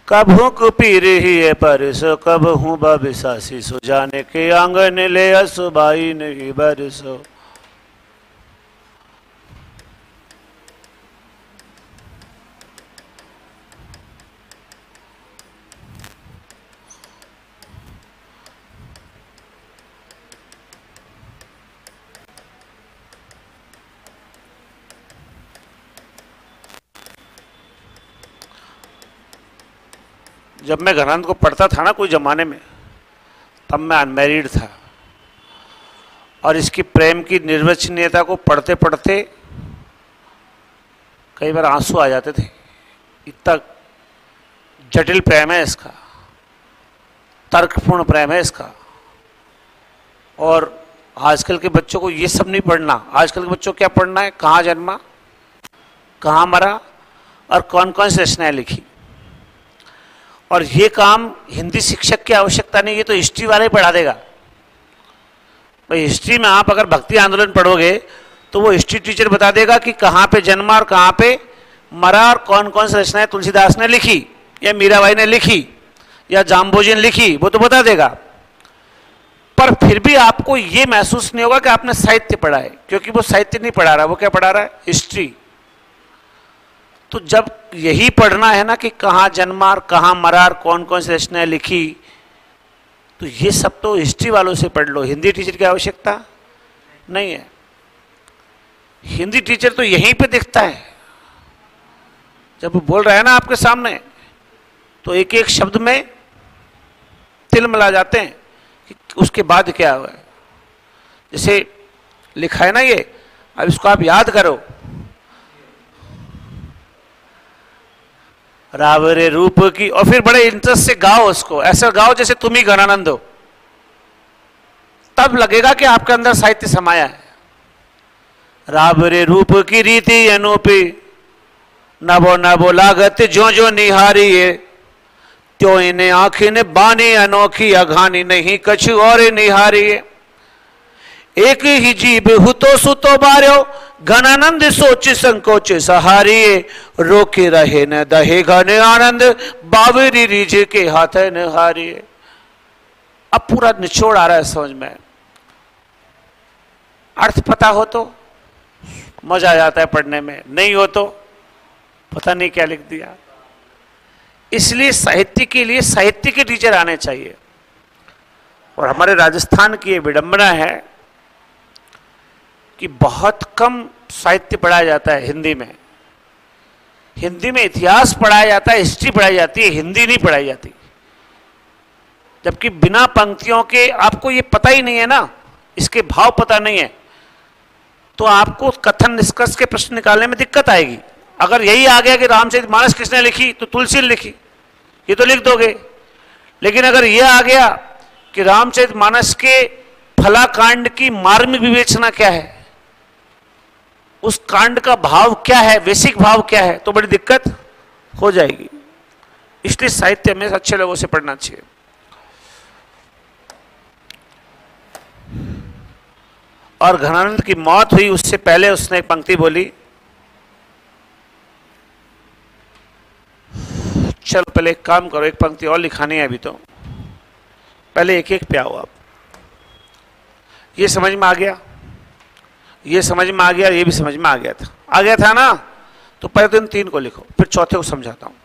कब हूँ कुपी रही है परसो, कब हूँ बबिसासी सो, जाने के आंगन ले असुबाई नहीं बरसो। जब मैं घनानंद को पढ़ता था ना कोई जमाने में, तब मैं अनमैरिड था और इसकी प्रेम की निर्वचनीयता को पढ़ते पढ़ते कई बार आंसू आ जाते थे। इतना जटिल प्रेम है इसका, तर्कपूर्ण प्रेम है इसका। और आजकल के बच्चों को ये सब नहीं पढ़ना। आजकल के बच्चों को क्या पढ़ना है? कहाँ जन्मा, कहाँ मरा और कौन कौन सी रचनाएं लिखी। और ये काम हिंदी शिक्षक की आवश्यकता नहीं, ये तो हिस्ट्री वाला ही पढ़ा देगा। भाई हिस्ट्री में आप अगर भक्ति आंदोलन पढ़ोगे तो वो हिस्ट्री टीचर बता देगा कि कहाँ पे जन्मा और कहाँ पे मरा और कौन कौन सी रचनाएं तुलसीदास ने लिखी या मीराबाई ने लिखी या जाम्बोजी ने लिखी, वो तो बता देगा। पर फिर भी आपको ये महसूस नहीं होगा कि आपने साहित्य पढ़ा है, क्योंकि वो साहित्य नहीं पढ़ा रहा, वो क्या पढ़ा रहा है? हिस्ट्री। तो जब यही पढ़ना है ना कि कहाँ जन्मा और कहाँ मरा और कौन कौन सी रचनाएं लिखी, तो ये सब तो हिस्ट्री वालों से पढ़ लो, हिंदी टीचर की आवश्यकता नहीं है। हिंदी टीचर तो यहीं पे दिखता है, जब वो बोल रहा है ना आपके सामने, तो एक एक शब्द में तिल मिला जाते हैं कि उसके बाद क्या हुआ है। जैसे लिखा है ना ये, अब इसको आप याद करो। रावरे रूप की, और फिर बड़े इंटरेस्ट से गाओ उसको, ऐसा गाओ जैसे तुम ही गणानंद हो, तब लगेगा कि आपके अंदर साहित्य समाया है। रावरे रूप की रीति अनूपी, नवो नवो लागत जो जो निहारिये, त्यो इन्हें आंखी ने बानी अनोखी, अघानी नहीं कछु और निहारिये। एक ही जीव हुतो सुतो बार्यो, घनानंद सोच संकोच सहारिये, रोके रहे न दहे घन आनंद, बावरी रिझ के हाथ न हारिये। अब पूरा निचोड़ आ रहा है समझ में। अर्थ पता हो तो मजा आ जाता है पढ़ने में, नहीं हो तो पता नहीं क्या लिख दिया। इसलिए साहित्य के लिए साहित्य के टीचर आने चाहिए। और हमारे राजस्थान की ये विडंबना है कि बहुत कम साहित्य पढ़ाया जाता है हिंदी में। हिंदी में इतिहास पढ़ाया जाता है, हिस्ट्री पढ़ाई जाती है, हिंदी नहीं पढ़ाई जाती। जबकि बिना पंक्तियों के आपको ये पता ही नहीं है ना, इसके भाव पता नहीं है, तो आपको कथन निष्कर्ष के प्रश्न निकालने में दिक्कत आएगी। अगर यही आ गया कि रामचरितमानस किसने लिखी, तो तुलसी ने लिखी, ये तो लिख दोगे। लेकिन अगर यह आ गया कि रामचरितमानस के फला कांड की मार्मिक विवेचना क्या है, उस कांड का भाव क्या है, वैश्विक भाव क्या है, तो बड़ी दिक्कत हो जाएगी। इसलिए साहित्य में अच्छे लोगों से पढ़ना चाहिए। और घनानंद की मौत हुई उससे पहले उसने एक पंक्ति बोली, चलो पहले एक काम करो, एक पंक्ति और लिखानी है अभी, तो पहले एक एक पे आओ आप। ये समझ में आ गया, ये समझ में आ गया, ये भी समझ में आ गया था ना। तो पहले तो इन तीन को लिखो, फिर चौथे को समझाता हूं।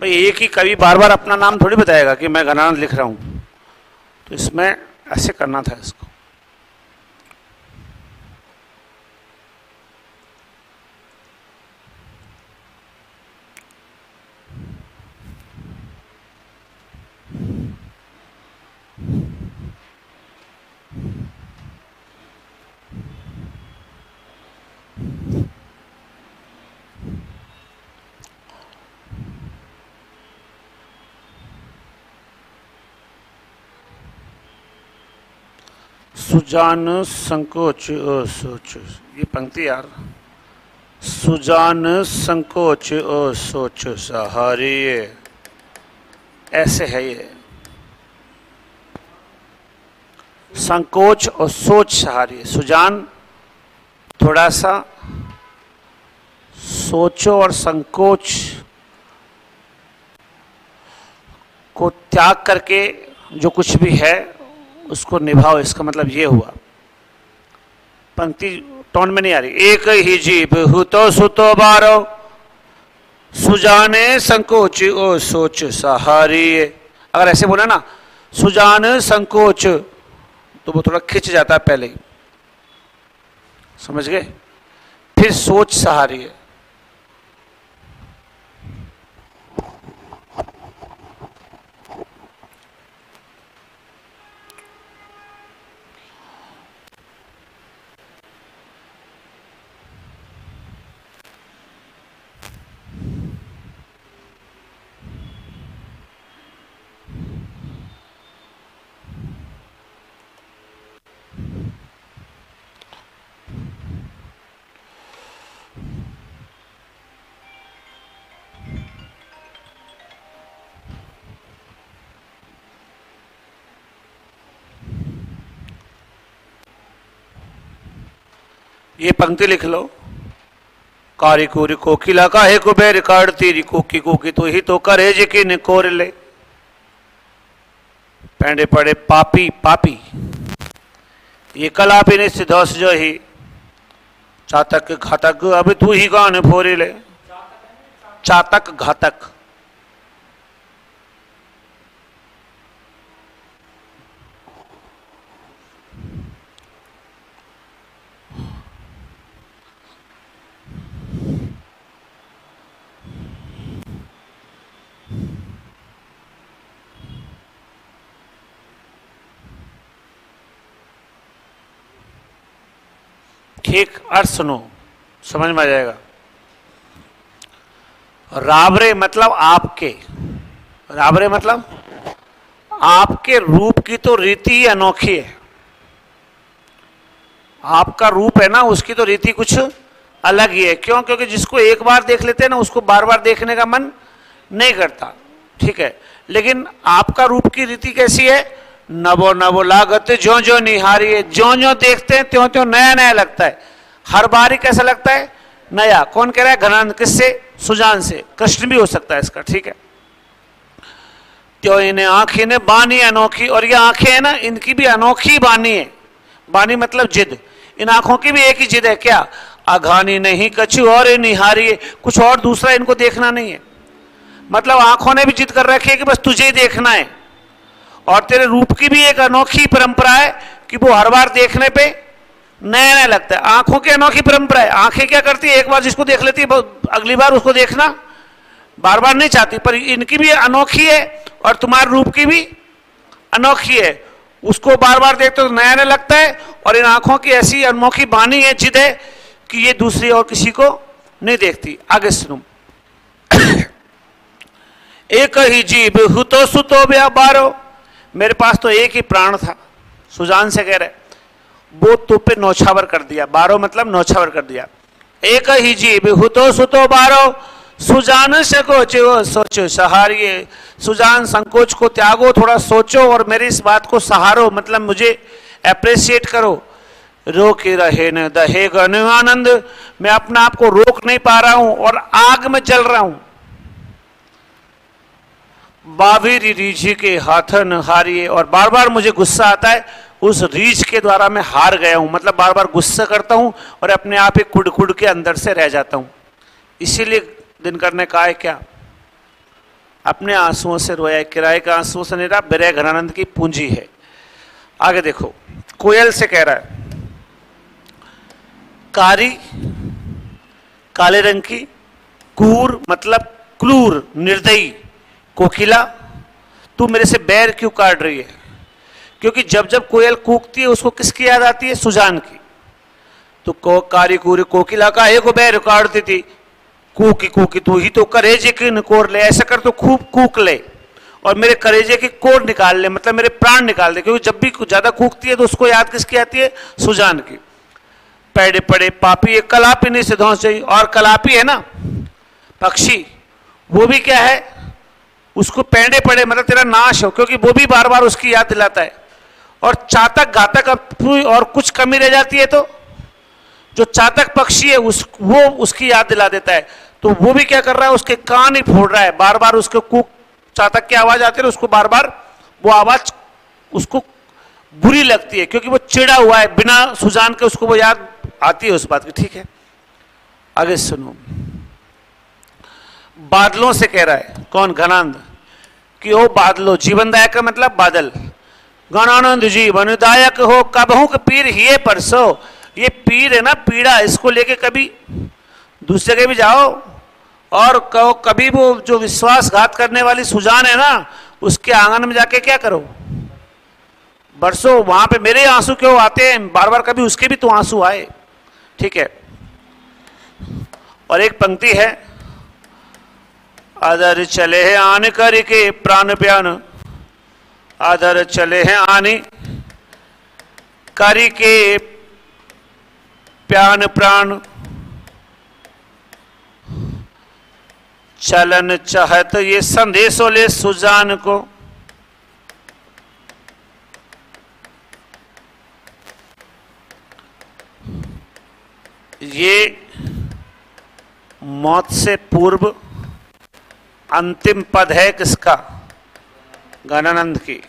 भाई एक ही कवि बार बार अपना नाम थोड़ी बताएगा कि मैं घनानंद लिख रहा हूं, तो इसमें ऐसे करना था इसको। सुजान संकोच असोच, ये पंक्ति यार, सुजान संकोच असोच सहारे, ऐसे है ये, संकोच और सोच सहारे। सुजान थोड़ा सा सोचो और संकोच को त्याग करके जो कुछ भी है उसको निभाओ, इसका मतलब ये हुआ। पंक्ति टोन में नहीं आ रही। एक ही जीव हुतो सुतो बारो, सुजाने संकोच ओ सोच सहारी। अगर ऐसे बोले ना सुजान संकोच, तो वो थोड़ा खिंच जाता है पहले ही, समझ गए। फिर सोच सहारी है। ये पंक्ति लिख लो। कारी कोरी कोकिला का है कुबेर काट तेरी कोकी कोकी तो ही तो करे जी ने कोर ले। पैंडे पड़े पापी पापी, ये कलापी ने सिद्धौस जो ही चातक घातक, अब तू ही गान फोरे ले। चातक घातक, ठीक अर्थ सुनो, समझ में आ जाएगा। राबरे मतलब आपके, राबरे मतलब आपके रूप की तो रीति अनोखी है। आपका रूप है ना, उसकी तो रीति कुछ अलग ही है। क्यों? क्योंकि जिसको एक बार देख लेते हैं ना, उसको बार बार देखने का मन नहीं करता, ठीक है। लेकिन आपका रूप की रीति कैसी है? नवो नवो लागत ज्यो ज्यो निहारी है। ज्यो ज्यो देखते हैं त्यों त्यों नया नया लगता है। हर बार ही कैसा लगता है? नया। कौन कह रहा है? घनानंद। किससे? सुजान से। कृष्ण भी हो सकता है इसका, ठीक है। त्यों इन्हें आंखें ने बानी अनोखी, और ये आंखें है ना, इनकी भी अनोखी बानी है। बानी मतलब जिद। इन आंखों की भी एक ही जिद है, क्या? अघानी नहीं कछु और निहारी है, कुछ और दूसरा इनको देखना नहीं है। मतलब आंखों ने भी जिद कर रखी है कि बस तुझे ही देखना है। और तेरे रूप की भी एक अनोखी परंपरा है कि वो हर बार देखने पे नया नया लगता है। आंखों की अनोखी परंपरा है। आंखें क्या करती है? एक बार जिसको देख लेती है अगली बार उसको देखना बार बार नहीं चाहती। पर इनकी भी अनोखी है और तुम्हारे रूप की भी अनोखी है। उसको बार बार देखते तो नया नया लगता है। और इन आंखों की ऐसी अनोखी बानी है, जिद है कि ये दूसरी और किसी को नहीं देखती। आगे सुनो। एक ही जीव हुतो सुतो व्यापारो, मेरे पास तो एक ही प्राण था। सुजान से कह रहे, वो तो पे नौछावर कर दिया। बारो मतलब नौछावर कर दिया। एक ही जीव हुतो सुतो बारो, सुजान संकोच सोचो सहारिये। सुजान संकोच को त्यागो, थोड़ा सोचो और मेरी इस बात को सहारो, मतलब मुझे अप्रिशिएट करो। रोक रहे न दहे गण आनंद, मैं अपना आप को रोक नहीं पा रहा हूं और आग में जल रहा हूं। बावीरी रीझी के हाथन हारिए, और बार बार मुझे गुस्सा आता है, उस रीछ के द्वारा मैं हार गया हूं। मतलब बार बार गुस्सा करता हूं और अपने आप ही कुड़ कुड़ के अंदर से रह जाता हूं। इसीलिए दिनकर ने कहा है क्या? अपने आंसुओं से रोया, किराए का आंसुओं से नहीं रहा, विरह घनानंद की पूंजी है। आगे देखो, कोयल से कह रहा है, कारी काले रंग की, कूर मतलब क्रूर निर्दयी कोकिला, तू मेरे से बैर क्यों काट रही है? क्योंकि जब जब कोयल कूकती है उसको किसकी याद आती है? सुजान की। तो कारी कूरी कोकिला का एक बैर काटती थी, कूकी कूकी तू ही तो करेजे की निकोर ले, ऐसा कर तो खूब कूक ले और मेरे करेजे की कोर निकाल ले, मतलब मेरे प्राण निकाल दे। क्योंकि जब भी ज्यादा कूकती है तो उसको याद किसकी आती है? सुजान की। पैडे पड़े पापी, एक कलापी नहीं से धौंस चाहिए। और कलापी है ना पक्षी, वो भी क्या है? उसको पैंडे पड़े मतलब तेरा नाश हो, क्योंकि वो भी बार बार उसकी याद दिलाता है। और चातक घातक और कुछ कमी रह जाती है तो जो चातक पक्षी है वो उसकी याद दिला देता है। तो वो भी क्या कर रहा है? उसके कान ही फोड़ रहा है, बार बार उसके कूक चातक की आवाज आती है, उसको बार बार वो आवाज उसको बुरी लगती है, क्योंकि वो चिड़ा हुआ है, बिना सुजान के उसको वो याद आती है उस बात की। ठीक है, आगे सुनो। बादलों से कह रहा है, कौन? घनानंद, कि ओ बादलो, जीवनदायक का मतलब बादल, गणानंद जीवनदायक हो, कबहू के पीर हिये परसो। ये पीर है ना, पीड़ा, इसको लेके कभी दूसरे जगह भी जाओ और कहो, कभी वो जो विश्वासघात करने वाली सुजान है ना, उसके आंगन में जाके क्या करो? बरसो। वहां पे मेरे आंसू क्यों आते हैं बार बार? कभी उसके भी तो आंसू आए। ठीक है। और एक पंक्ति है, आदर चले हैं आन करके प्राण प्यान, आदर चले हैं आनी करके प्यान प्राण, चलन चाहत ये संदेशो ले सुजान को। ये मौत से पूर्व अंतिम पद है किसका? गणानंद की।